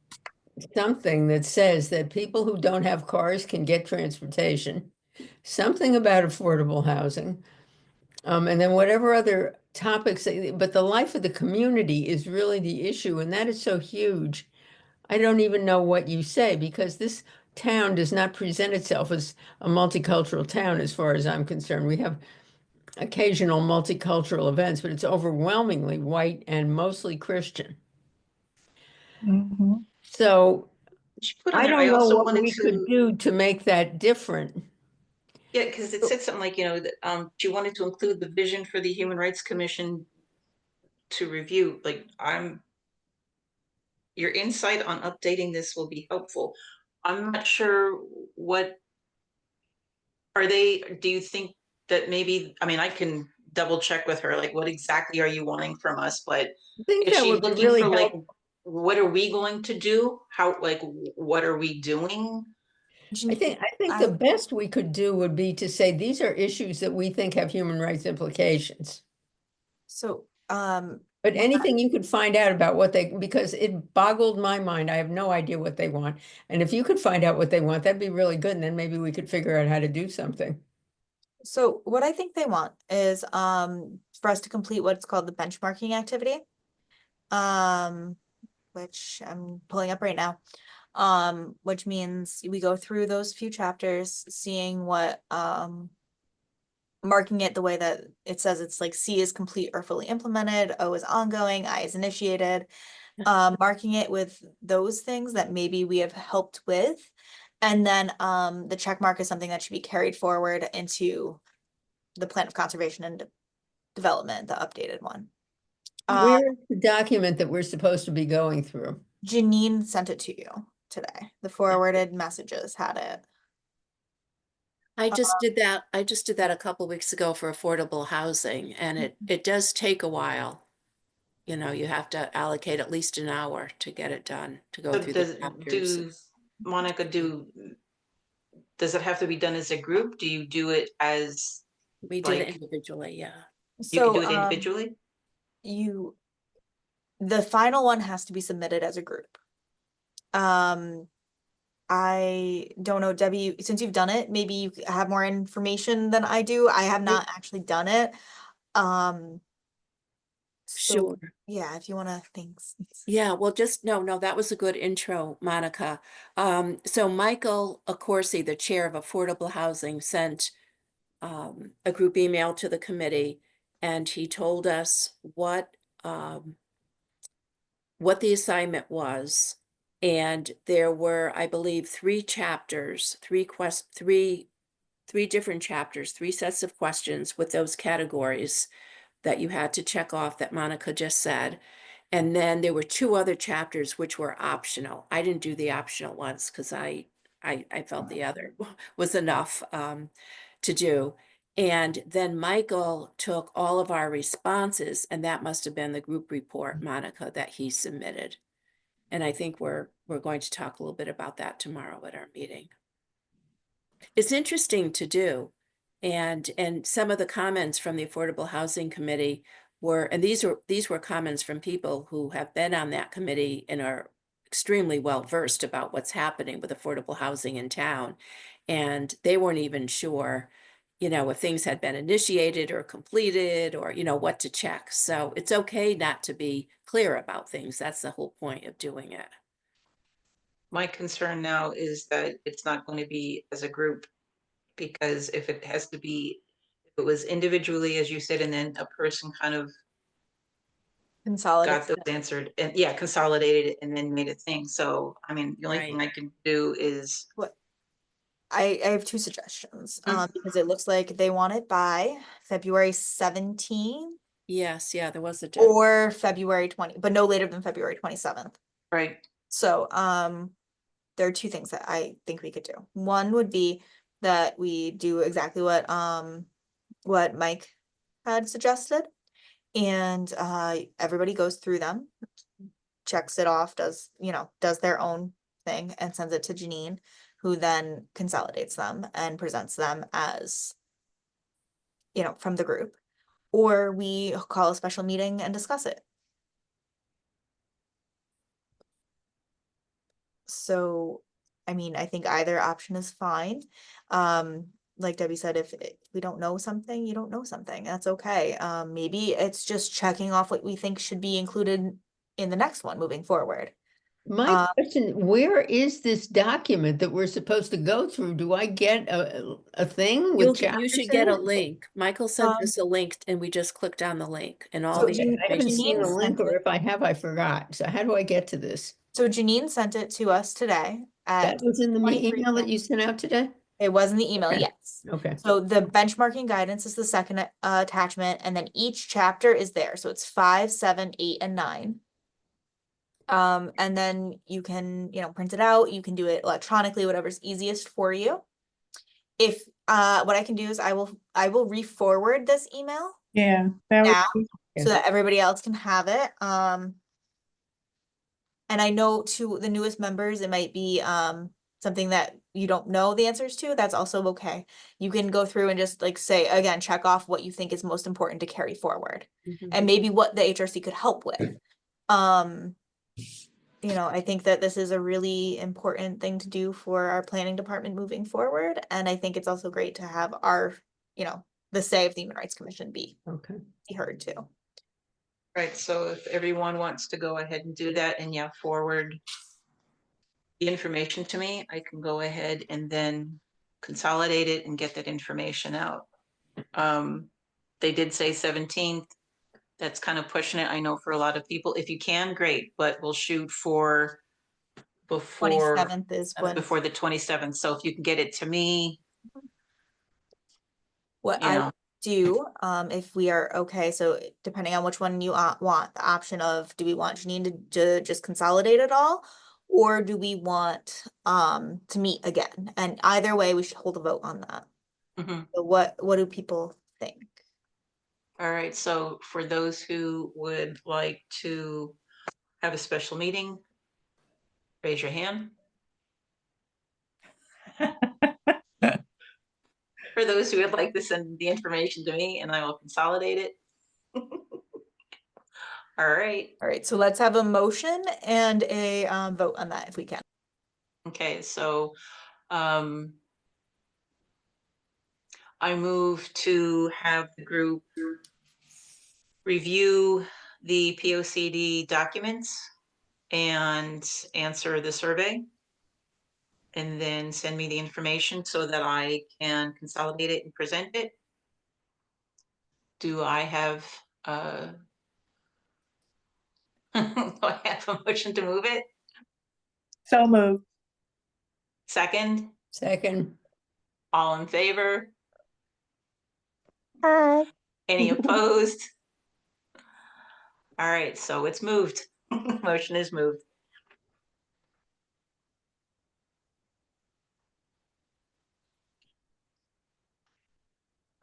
something that says that people who don't have cars can get transportation, something about affordable housing, and then whatever other topics, but the life of the community is really the issue, and that is so huge. I don't even know what you say, because this town does not present itself as a multicultural town as far as I'm concerned. We have occasional multicultural events, but it's overwhelmingly white and mostly Christian. Mhm. So She put on I there, don't know also what wanted we could to, do to make that different. yeah, because it said something like, you know, that she wanted to include the vision for the Human Rights Commission to review. Like, your insight on updating this will be helpful. I'm not sure what do you think that maybe, I mean, I can double check with her, like, what exactly are you wanting from us? But I think is that she would be looking really for like, helpful. what are we going to do? How, like, what are we doing? I think the best we could do would be to say, these are issues that we think have human rights implications. So, But anything you could find out about what they, because it boggled my mind. I have no idea what they want. And if you could find out what they want, that'd be really good. And then maybe we could figure out how to do something. so what I think they want is, for us to complete what's called the benchmarking activity. which I'm pulling up right now. Which means we go through those few chapters, seeing what, marking it the way that it says. It's like C is complete or fully implemented, O is ongoing, I is initiated. Marking it with those things that maybe we have helped with. And then the check mark is something that should be carried forward into the plan of conservation and development, the updated one. Where is the document that we're supposed to be going through? Janine sent it to you today. The forwarded messages had it. I just did that. I just did that a couple weeks ago for affordable housing, and it does take a while. You know, you have to allocate at least an hour to get it done, to go So through the chapters. Monica, does it have to be done as a group? Do you do it as, We did it like- individually, yeah. you can So, do it individually? the final one has to be submitted as a group. I don't know, Debbie, since you've done it, maybe you have more information than I do. I have not actually done it. So, Sure. yeah, if you wanna, thanks. Yeah, well, no, that was a good intro, Monica. So Michael Accorsi, the chair of Affordable Housing, sent a group email to the committee, and he told us what the assignment was. And there were, I believe, three chapters, three different chapters, three sets of questions with those categories that you had to check off that Monica just said. And then there were two other chapters which were optional. I didn't do the optional ones because I felt the other was enough to do. And then Michael took all of our responses, and that must have been the group report, Monica, that he submitted. And I think we're going to talk a little bit about that tomorrow at our meeting. It's interesting to do. And some of the comments from the Affordable Housing Committee were, and these were comments from people who have been on that committee and are extremely well versed about what's happening with affordable housing in town. And they weren't even sure, you know, if things had been initiated or completed or, you know, what to check. So it's okay not to be clear about things. That's the whole point of doing it. My concern now is that it's not going to be as a group, because if it was individually, as you said, and then a person kind of Consolidate. got those answered, and yeah, consolidated it and then made a thing. So, I mean, the only thing I can do is, I have two suggestions, Mm. because it looks like they want it by February 17th Yes, yeah, there was a deadline. or February 20, but no later than February 27th. right, So, there are two things that I think we could do. One would be that we do exactly what Mike had suggested. And everybody goes through them, checks it off, does their own thing and sends it to Janine, who then consolidates them and presents them as, from the group. Or we call a special meeting and discuss it. So, I mean, I think either option is fine. Like Debbie said, if we don't know something, you don't know something. That's okay. Maybe it's just checking off what we think should be included in the next one moving forward. My question, where is this document that we're supposed to go through? Do I get a thing with You chapters should in get a it? link. Michael sent Um, us a link and we just clicked on the link and all So the Janine- I haven't seen information. the Janine link, sent or it. if I have, I forgot. So how do I get to this? So Janine sent it to us today That at was in the 23 email that you sent out today? It was in the email, Okay. yes. Okay. So the benchmarking guidance is the second attachment, and then each chapter is there. So it's 5, 7, 8, and 9. And then you can, print it out. You can do it electronically, whatever's easiest for you. If what I can do is I will re-forward this email Yeah, that now would be, so that everybody else can have it. And I know to the newest members, it might be something that you don't know the answers to. That's also okay. You can go through and just say, again, check off what you think is most important to carry forward Mhm. and maybe what the HRC could help with. I think that this is a really important thing to do for our planning department moving forward. And I think it's also great to have our, the say of the Human Rights Commission be Okay. heard too. Right, so if everyone wants to go ahead and do that and forward the information to me, I can go ahead and then consolidate it and get that information out. They did say 17th. That's kind of pushing it. I know for a lot of people, if you can, great, but we'll shoot for before 27th is when, before the 27th. So if you can get it to me, what you I know. would do, if we are okay, so depending on which one you want, the option of, do we want Janine to just consolidate it all? Or do we want, to meet again? And either way, we should hold a vote on that. Mhm. So what do people think? All right, so for those who would like to have a special meeting, raise your hand. For those who would like to send the information to me and I will consolidate it. All right, All right, so let's have a motion and a vote on that if we can. okay, so I move to have the group review the POCD documents and answer the survey. And then send me the information so that I can consolidate it and present it. Do I have do I have a motion to move it? So moved. Second, Second, all in favor? Hi. Any opposed? All right, so it's moved. Motion is moved.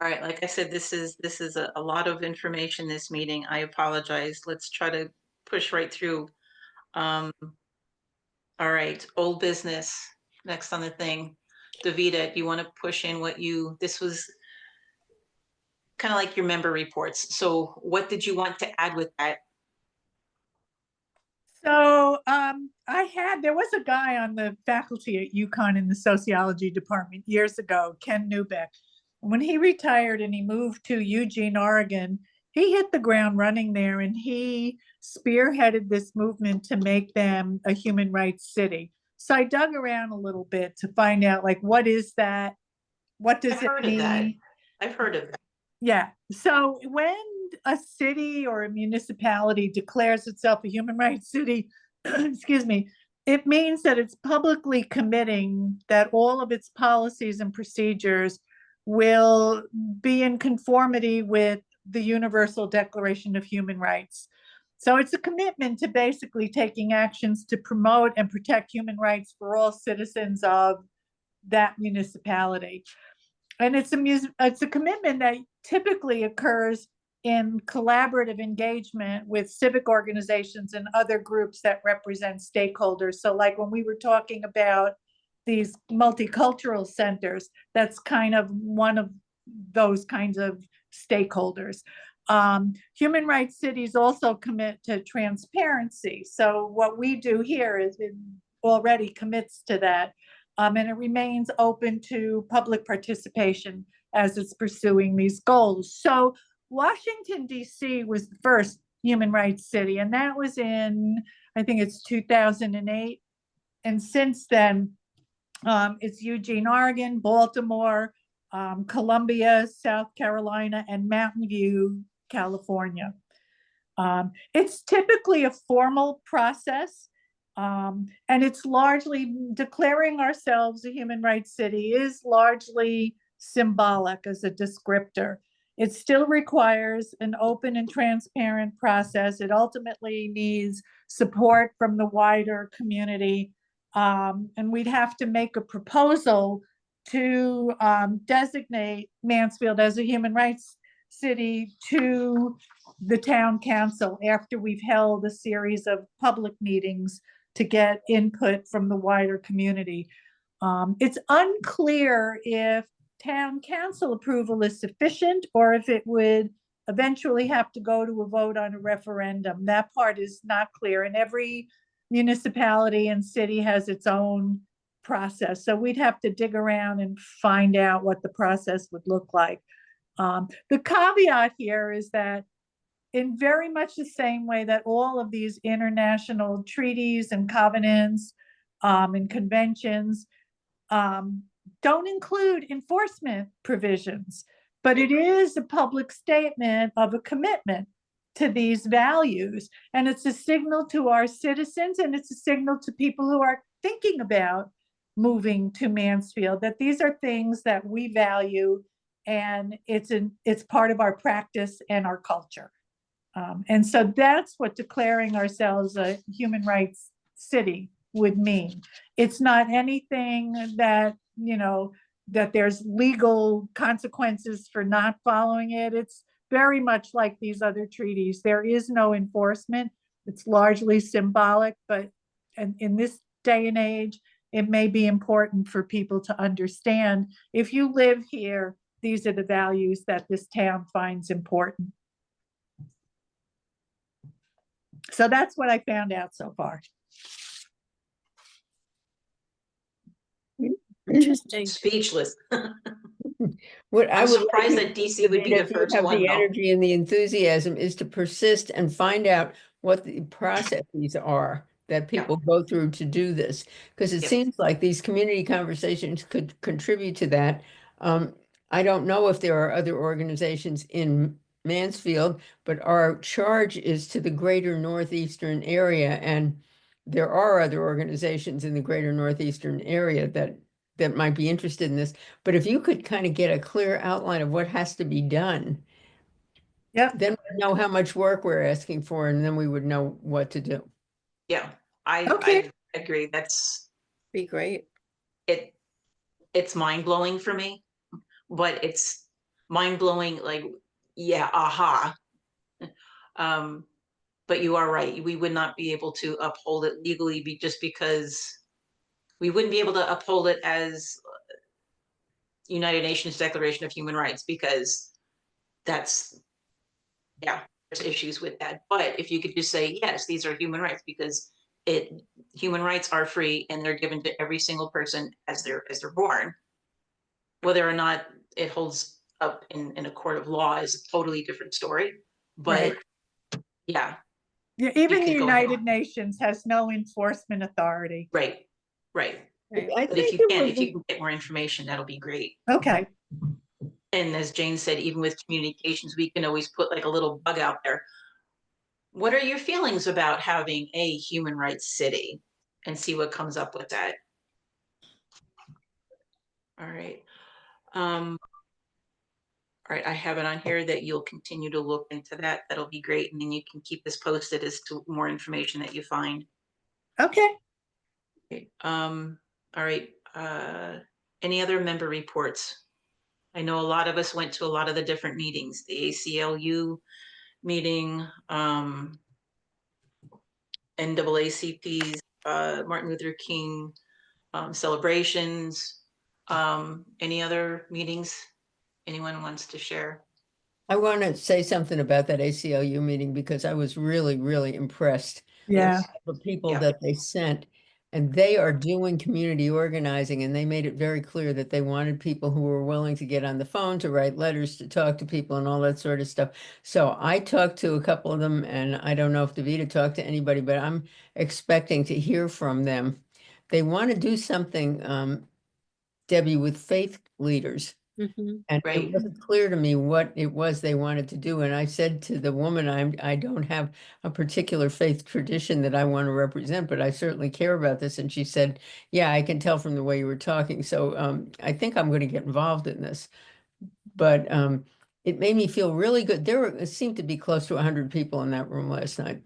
All right, like I said, this is a lot of information this meeting. I apologize. Let's try to push right through. All right, old business, next on the thing. Davida, do you want to push in what this was kind of like your member reports. So what did you want to add with that? So there was a guy on the faculty at UConn in the sociology department years ago, Ken Newbeck. When he retired and he moved to Eugene, Oregon, he hit the ground running there and he spearheaded this movement to make them a human rights city. So I dug around a little bit to find out, like, what is that? What does it mean? I've heard of that. Yeah. So when a city or a municipality declares itself a human rights city, excuse me, it means that it's publicly committing that all of its policies and procedures will be in conformity with the Universal Declaration of Human Rights. So it's a commitment to basically taking actions to promote and protect human rights for all citizens of that municipality. And it's a commitment that typically occurs in collaborative engagement with civic organizations and other groups that represent stakeholders. So like when we were talking about these multicultural centers, that's kind of one of those kinds of stakeholders. Human rights cities also commit to transparency. So what we do here is it already commits to that. And it remains open to public participation as it's pursuing these goals. So Washington, D.C. was the first human rights city, and that was in, I think it's 2008. And since then, it's Eugene, Oregon, Baltimore, Columbia, South Carolina, and Mountain View, California. It's typically a formal process. And it's largely declaring ourselves a human rights city is largely symbolic as a descriptor. It still requires an open and transparent process. It ultimately needs support from the wider community. And we'd have to make a proposal to designate Mansfield as a human rights city to the town council after we've held a series of public meetings to get input from the wider community. It's unclear if town council approval is sufficient or if it would eventually have to go to a vote on a referendum. That part is not clear, and every municipality and city has its own process. So we'd have to dig around and find out what the process would look like. The caveat here is that in very much the same way that all of these international treaties and covenants and conventions don't include enforcement provisions, but it is a public statement of a commitment to these values. And it's a signal to our citizens, and it's a signal to people who are thinking about moving to Mansfield, that these are things that we value, and it's part of our practice and our culture. And so that's what declaring ourselves a human rights city would mean. It's not anything that, that there's legal consequences for not following it. It's very much like these other treaties. There is no enforcement. It's largely symbolic, but in this day and age, it may be important for people to understand, if you live here, these are the values that this town finds important. So that's what I found out so far. Interesting. Speechless. What I I'm would like surprised you that to DC do, would be Davina, the if you first have one, the though. energy and the enthusiasm is to persist and find out what the processes are that people go through to do this. Because it Yep. seems like these community conversations could contribute to that. I don't know if there are other organizations in Mansfield, but our charge is to the greater northeastern area. And there are other organizations in the greater northeastern area that might be interested in this. But if you could kind of get a clear outline of what has to be done, Yep. then we know how much work we're asking for, and then we would know what to do. Yeah, I Okay. agree. That's Be great. it's mind blowing for me, but it's mind blowing, like, yeah, aha. But you are right. We would not be able to uphold it legally just because we wouldn't be able to uphold it as United Nations Declaration of Human Rights, because that's, yeah, there's issues with that. But if you could just say, yes, these are human rights, because human rights are free and they're given to every single person as they're born. Whether or not it holds up in a court of law is a totally different story. But yeah, Yeah, even the can go ahead. United Nations has no enforcement authority. right. Right. I But if think you it can get more information, that'll be great. Okay. And as Jane said, even with communications, we can always put like a little bug out there. What are your feelings about having a human rights city? And see what comes up with that. All right. All right, I have it on here that you'll continue to look into that. That'll be great. And then you can keep us posted as to more information that you find. Okay. Okay. All right. Any other member reports? I know a lot of us went to a lot of the different meetings, the ACLU meeting, NAACP's Martin Luther King celebrations. Any other meetings anyone wants to share? I want to say something about that ACLU meeting because I was really, really impressed Yeah. with the people Yeah. that they sent. And they are doing community organizing, and they made it very clear that they wanted people who were willing to get on the phone, to write letters, to talk to people and all that sort of stuff. So I talked to a couple of them, and I don't know if Davida talked to anybody, but I'm expecting to hear from them. They want to do something, Debbie, with faith leaders. Mhm. And Right. it wasn't clear to me what it was they wanted to do. And I said to the woman, I don't have a particular faith tradition that I want to represent, but I certainly care about this. And she said, yeah, I can tell from the way you were talking. So I think I'm going to get involved in this. But it made me feel really good. It seemed to be close to 100 people in that room last night.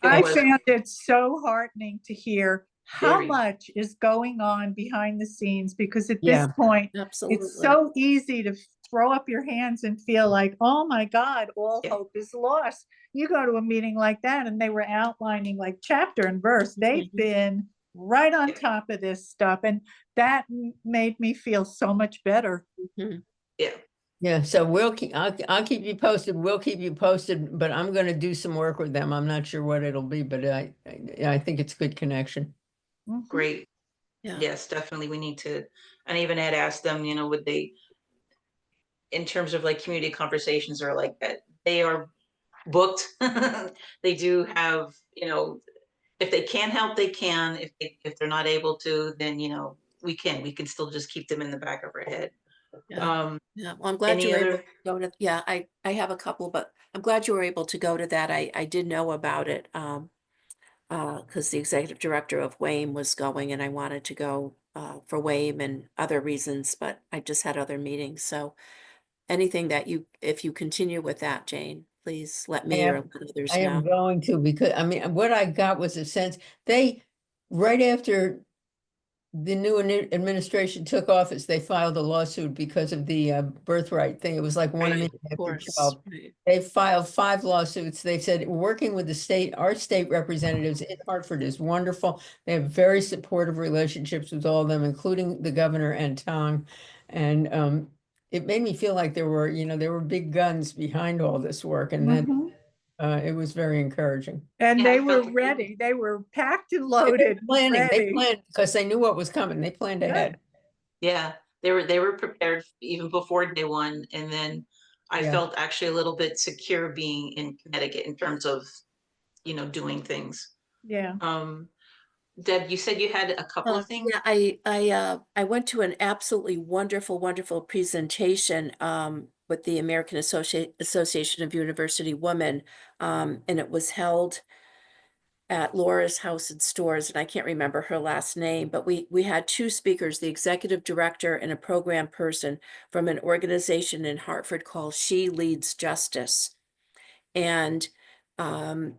I was found it so heartening to hear how very- much is going on behind the scenes, because at this Yeah. point, Absolutely. it's so easy to throw up your hands and feel like, oh my God, all Yeah. hope is lost. You go to a meeting like that and they were outlining like chapter and verse. They've Mhm. been right on Yeah. top of this stuff. And that made me feel so much better. Mhm. Yeah. Yeah, so I'll keep you posted. We'll keep you posted, but I'm going to do some work with them. I'm not sure what it'll be, but I think it's good connection. Mhm. Great. Yeah. Yes, definitely. We need to, and even had asked them, would they, in terms of like community conversations or like that, they are booked. They do have, you know, if they can help, they can. If they're not able to, then, you know, we can still just keep them in the back of our head. Yeah. Yeah, well, I'm glad Any you were able other? to go to, yeah, I have a couple, but I'm glad you were able to go to that. I did know about it, because the executive director of WAME was going and I wanted to go, for WAME and other reasons, but I just had other meetings. So anything that if you continue with that, Jane, please let me or am- let others I am know. going to, because, I mean, what I got was a sense, right after the new administration took office, they filed a lawsuit because of the birthright thing. It was like one Right, minute Of after course, 12. right. They filed 5 lawsuits. They said, working with the state, our state representatives in Hartford is wonderful. They have very supportive relationships with all of them, including the governor and Tong. And it made me feel like there were big guns behind all this work, and that Mhm. it was very encouraging. And Yeah, I they were felt- ready. They were packed and They loaded, They ready. planned because they knew what was coming. They planned ahead. yeah, they were prepared even before day one. And then I Yeah. felt actually a little bit secure being in Connecticut in terms of, you know, doing things. Yeah. Deb, you said you had a couple of things? Yeah, I went to an absolutely wonderful, wonderful presentation with the American Association of University Women, and it was held at Laura's House and Stores, and I can't remember her last name, but we had 2 speakers, the executive director and a program person from an organization in Hartford called She Leads Justice. And um,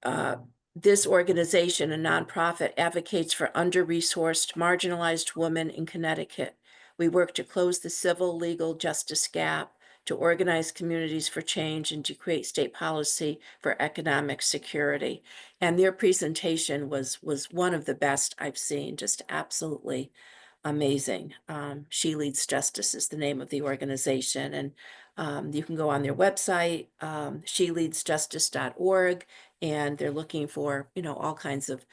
uh, this organization, a nonprofit, advocates for under-resourced, marginalized women in Connecticut. We work to close the civil legal justice gap, to organize communities for change, and to create state policy for economic security. And their presentation was one of the best I've seen, just absolutely amazing. She Leads Justice is the name of the organization, and you can go on their website, sheleadsjustice.org, and they're looking for, all kinds of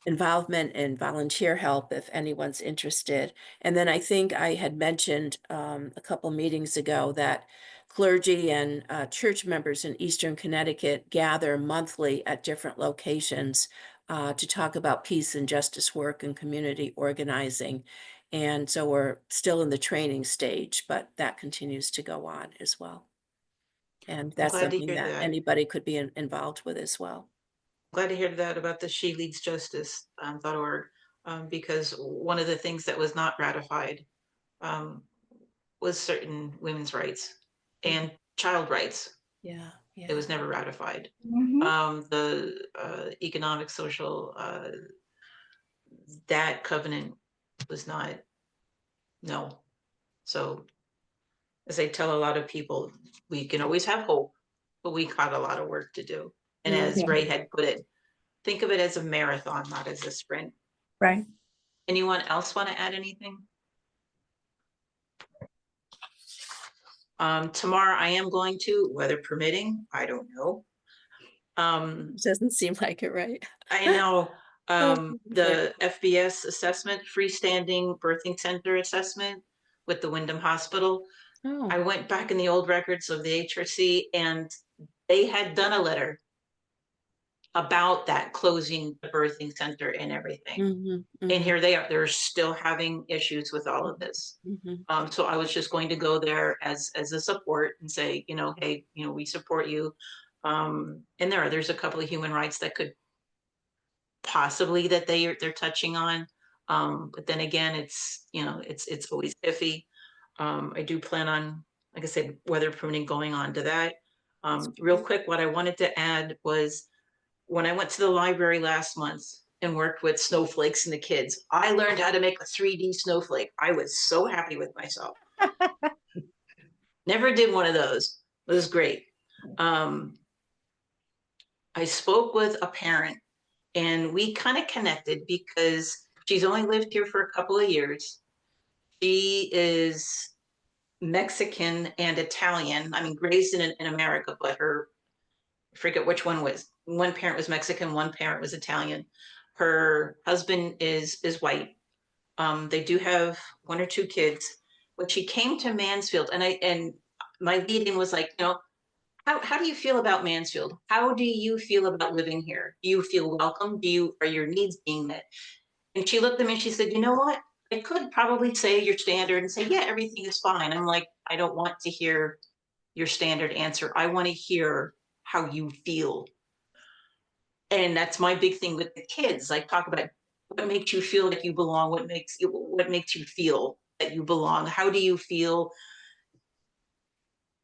involvement and volunteer help if anyone's interested. And then I think I had mentioned a couple meetings ago that clergy and church members in Eastern Connecticut gather monthly at different locations to talk about peace and justice work and community organizing. And so we're still in the training stage, but that continues to go on as well. And that's glad to something hear that that. anybody could be involved with as well. Glad to hear that about the She Leads Justice .org, because one of the things that was not ratified was certain women's rights and child rights. Yeah, yeah. It was never ratified. Mhm. The economic, social, that covenant was not, no. So as I tell a lot of people, we can always have hope, but we got a lot of work to do. And as Yeah. Ray had put it, think of it as a marathon, not as a sprint. Right. Anyone else want to add anything? Tomorrow I am going to, weather permitting, I don't know. Doesn't seem like it, right? I know Oh, the FBS assessment, freestanding birthing center assessment with the Wyndham Hospital. I Oh, went back in the old records of the HRC and they had done a letter about that, closing the birthing center and everything. mhm, And mhm, here they are, they're still having issues with all of this. mhm. So I was just going to go there as a support and say, hey, we support you. And there's a couple of human rights that could possibly that they're touching on. But then again, it's always iffy. I do plan on, like I said, weather pruning going on to that. Real quick, what I wanted to add was when I went to the library last month and worked with snowflakes and the kids, I learned how to make a 3D snowflake. I was so happy with myself. Never did one of those. It was great. I spoke with a parent and we kind of connected because she's only lived here for a couple of years. She is Mexican and Italian. I mean, raised in America, but I forget which one was. One parent was Mexican, one parent was Italian. Her husband is white. They do have 1 or 2 kids. When she came to Mansfield, and my lead-in was like, how do you feel about Mansfield? How do you feel about living here? Do you feel welcome? Are your needs being met? And she looked at me and she said, you know what? I could probably say your standard and say, yeah, everything is fine. I'm like, I don't want to hear your standard answer. I want to hear how you feel. And that's my big thing with the kids. I talk about what makes you feel like you belong, what makes you feel that you belong. How do you feel?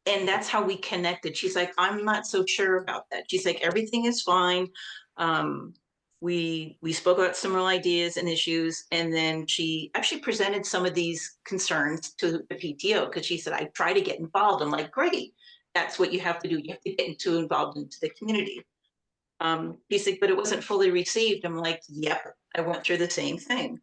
And that's how we connected. She's like, I'm not so sure about that. She's like, everything is fine. We spoke about similar ideas and issues, and then she actually presented some of these concerns to the PTO because she said, I try to get involved. I'm like, great, that's what you have to do. You have to get involved into the community. She's like, but it wasn't fully received. I'm like, yep, I went through the same thing.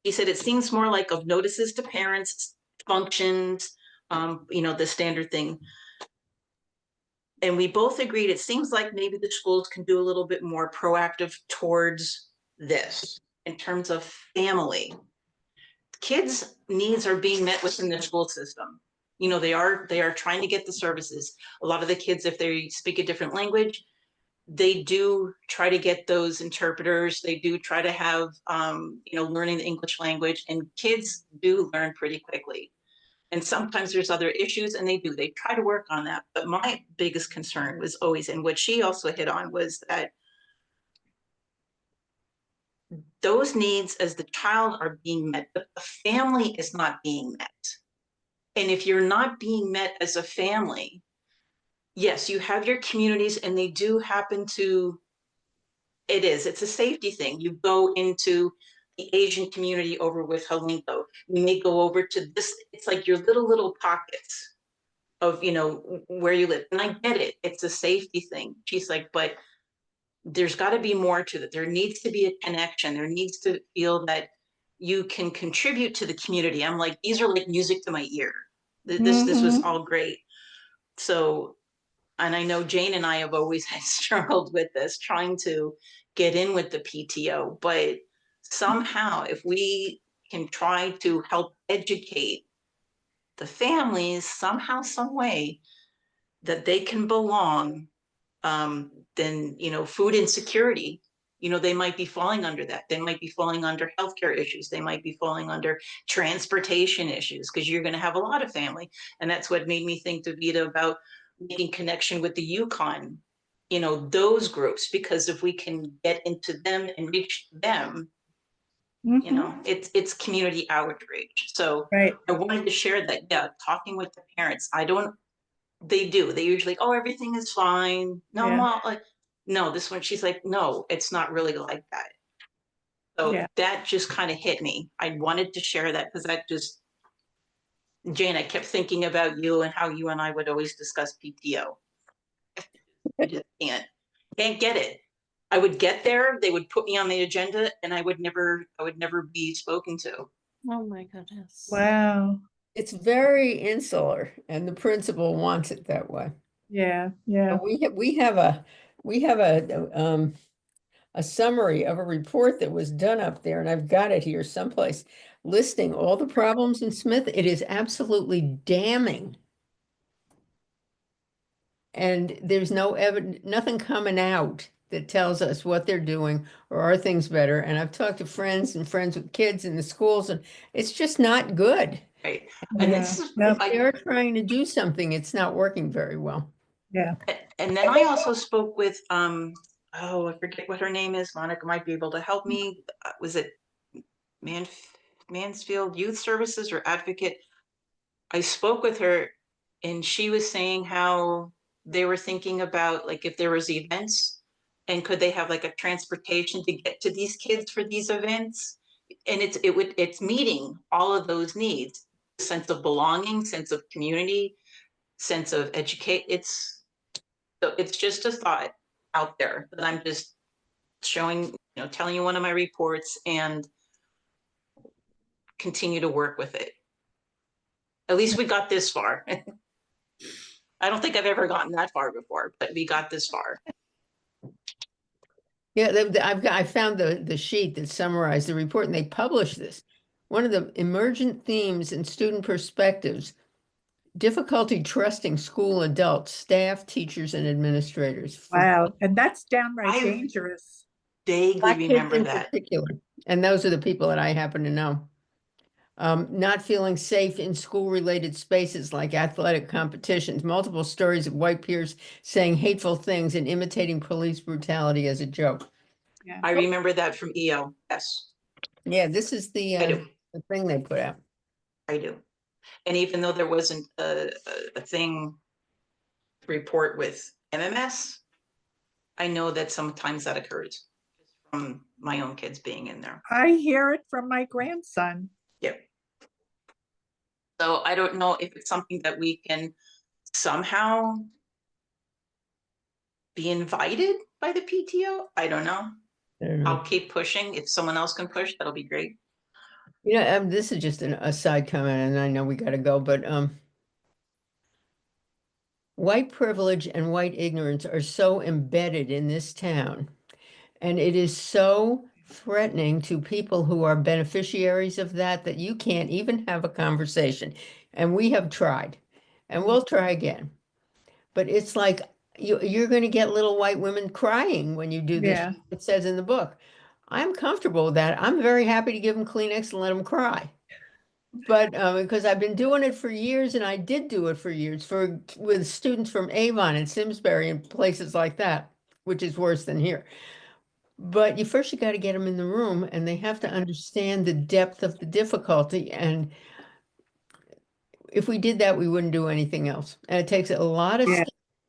He said, it seems more like of notices to parents, functions, the standard thing. And we both agreed, it seems like maybe the schools can do a little bit more proactive towards this in terms of family. Kids' needs are being met within the school system. They are trying to get the services. A lot of the kids, if they speak a different language, they do try to get those interpreters. They do try to have, learning the English language, and kids do learn pretty quickly. And sometimes there's other issues, and they try to work on that. But my biggest concern was always, and what she also hit on, was that those needs as the child are being met, but the family is not being met. And if you're not being met as a family, yes, you have your communities, and they do happen to, it's a safety thing. You go into the Asian community over with Halinko. You may go over to this, it's like your little pockets of, where you live. And I get it, it's a safety thing. She's like, but there's got to be more to that. There needs to be a connection. There needs to feel that you can contribute to the community. I'm like, these are like music to my ear. This was all great. So, and I know Jane and I have always struggled with this, trying to get in with the PTO, but somehow if we can try to help educate the families somehow, some way that they can belong, then, food insecurity, they might be falling under that. They might be falling under healthcare issues. They might be falling under transportation issues, because you're going to have a lot of family. And that's what made me think, Davida, about making connection with the Yukon, those groups, because if we can get into them and reach them, it's community outreach. So Right. I wanted to share that. Yeah, talking with the parents, they usually, oh, everything is fine. No, Yeah. Mom, like, no, this one, she's like, no, it's not really like that. So Yeah. that just kind of hit me. I wanted to share that because Jane, I kept thinking about you and how you and I would always discuss PTO. I just can't get it. I would get there, they would put me on the agenda, and I would never be spoken to. Oh my goodness. Wow. It's very insular, and the principal wants it that way. Yeah. Yeah. We have a summary of a report that was done up there, and I've got it here someplace, listing all the problems in Smith. It is absolutely damning. And there's nothing coming out that tells us what they're doing or are things better. And I've talked to friends with kids in the schools, and it's just not good. Right. And Yeah. this Nope. They're trying to do something. It's not working very well. Yeah. And then I also spoke with, I forget what her name is. Monica might be able to help me. Was it Mansfield Youth Services or Advocate? I spoke with her, and she was saying how they were thinking about, like, if there was events, and could they have like a transportation to get to these kids for these events? And it's meeting all of those needs, sense of belonging, sense of community, sense of educate. It's just a thought out there that I'm just showing, telling you one of my reports, and continue to work with it. At least we got this far. I don't think I've ever gotten that far before, but we got this far. Yeah, I found the sheet that summarized the report, and they published this. One of the emergent themes in student perspectives difficulty trusting school adults, staff, teachers, and administrators. for Wow, and that's downright I- dangerous. Vaguely Black kids remember in that. particular. And those are the people that I happen to know. Not feeling safe in school-related spaces like athletic competitions, multiple stories of white peers saying hateful things and imitating police brutality as a joke. Yeah. I remember that from EO. Yes, Yeah, this is I do. the thing they put out. I do. And even though there wasn't a thing report with MMS, I know that sometimes that occurs from my own kids being in there. I hear it from my grandson. Yep. So I don't know if it's something that we can somehow be invited by the PTO. I don't know. I don't know. I'll keep pushing. If someone else can push, that'll be great. You know, this is just a side comment, and I know we gotta go, but white privilege and white ignorance are so embedded in this town, and it is so threatening to people who are beneficiaries of that, that you can't even have a conversation. And we have tried, and we'll try again. But it's like you're going to get little white women crying when you do this. Yeah. It says in the book. I'm comfortable with that. I'm very happy to give them Kleenex and let them cry. But because I've been doing it for years, and I did do it for years with students from Avon and Simsbury and places like that, which is worse than here. But you got to get them in the room, and they have to understand the depth of the difficulty. And if we did that, we wouldn't do anything else. And it takes a lot of Yeah. skill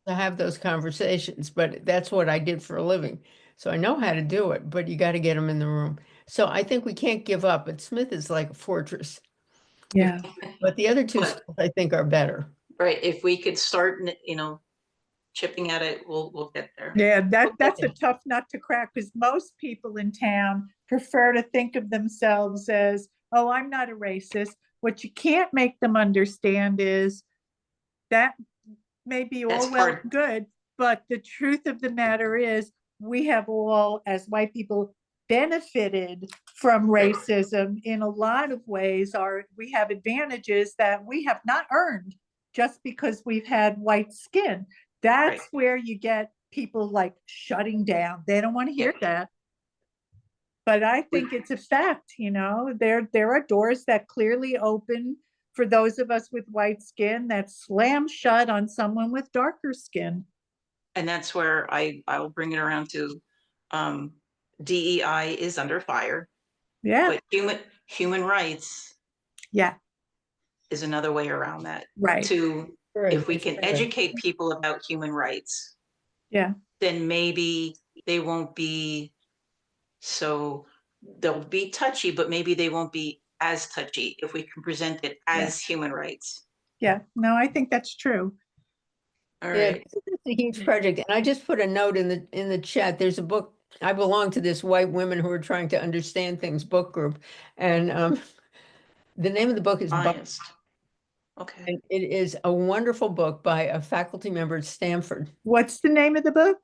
to have those conversations, but that's what I did for a living. So I know how to do it, but you got to get them in the room. So I think we can't give up, but Smith is like a fortress. Yeah. But the other two But- schools, I think, are better. Right. If we could start, chipping at it, we'll get there. Yeah, that's a tough nut to crack, because most people in town prefer to think of themselves as, oh, I'm not a racist. What you can't make them understand is that may be That's all well hard. and good, but the truth of the matter is, we have all, as white people, benefited from racism in a lot of ways. We have advantages that we have not earned just because we've had white skin. That's Right. where you get people like shutting down. They don't want to hear Yeah. that. But I think it's a fact, there are doors that clearly open for those of us with white skin that slam shut on someone with darker skin. And that's where I'll bring it around to, DEI is under fire, Yeah, but human rights yeah, is another way around that. right. If we can educate people about human rights, Yeah, then maybe they won't be they'll be touchy, but maybe they won't be as touchy if we can present it as human rights. yeah. No, I think that's true. All Yeah, right. it's a huge project. And I just put a note in the chat. There's a book. I belong to this white women who are trying to understand things book group. And the name of the book is Biased. Okay. And it is a wonderful book by a faculty member at Stanford. What's the name of the book?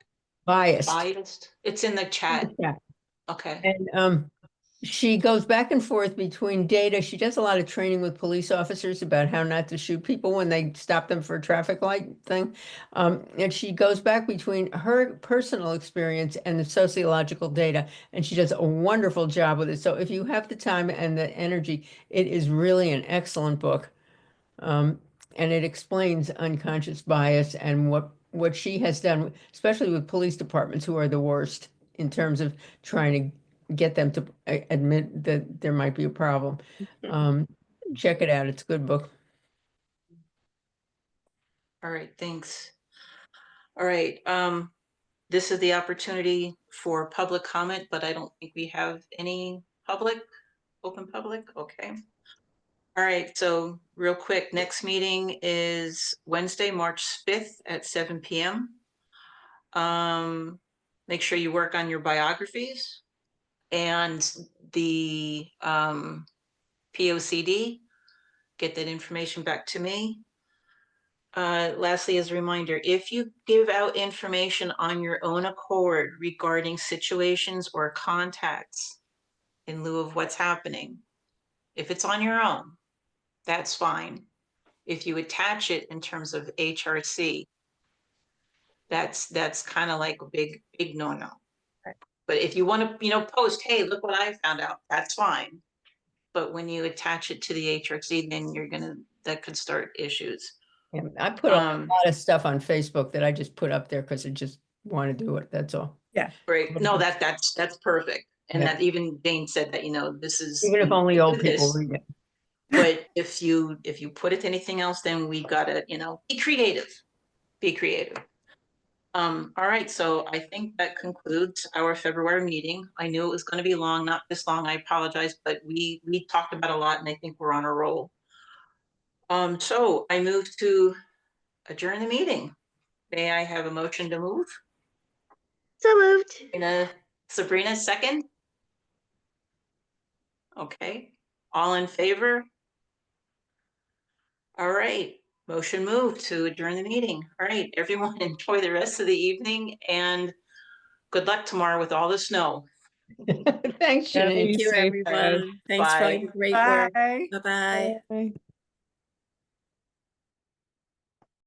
Biased. Biased. It's in the chat. Yeah. Okay. And she goes back and forth between data. She does a lot of training with police officers about how not to shoot people when they stop them for a traffic light thing. And she goes back between her personal experience and the sociological data, and she does a wonderful job with it. So if you have the time and the energy, it is really an excellent book. And it explains unconscious bias and what she has done, especially with police departments who are the worst in terms of trying to get them to admit that there might be a problem. Check it out. It's a good book. All right. Thanks. All right. This is the opportunity for public comment, but I don't think we have any open public. Okay. All right. So real quick, next meeting is Wednesday, March 5th at 7 p.m. Make sure you work on your biographies and the POCD. Get that information back to me. Lastly, as a reminder, if you give out information on your own accord regarding situations or contacts in lieu of what's happening, if it's on your own, that's fine. if you attach it in terms of HRC, that's kind of like a big no-no. Right. But if you want to, post, hey, look what I found out, that's fine. But when you attach it to the HRC, then that could start issues. Yeah, I put a Um, lot of stuff on Facebook that I just put up there because I just want to do it, that's all. Great. No, that's perfect. And Yeah. that even Jane said that, this is. Even if we only do old people this, read it. But if you put it to anything else, then we gotta, be creative. Be creative. All right, so I think that concludes our February meeting. I knew it was gonna be long, not this long, I apologize, but we talked about a lot and I think we're on a roll. So I move to adjourn the meeting. May I have a motion to move? So moved. Sabrina, second? Okay, all in favor? All right, motion moved to adjourn the meeting. All right, everyone enjoy the rest of the evening and good luck tomorrow with all the snow. Thanks, Yeah, Janine. be Thank you, safe, guys. everyone. Thanks for all Bye. your great work. Bye. Bye-bye. Bye.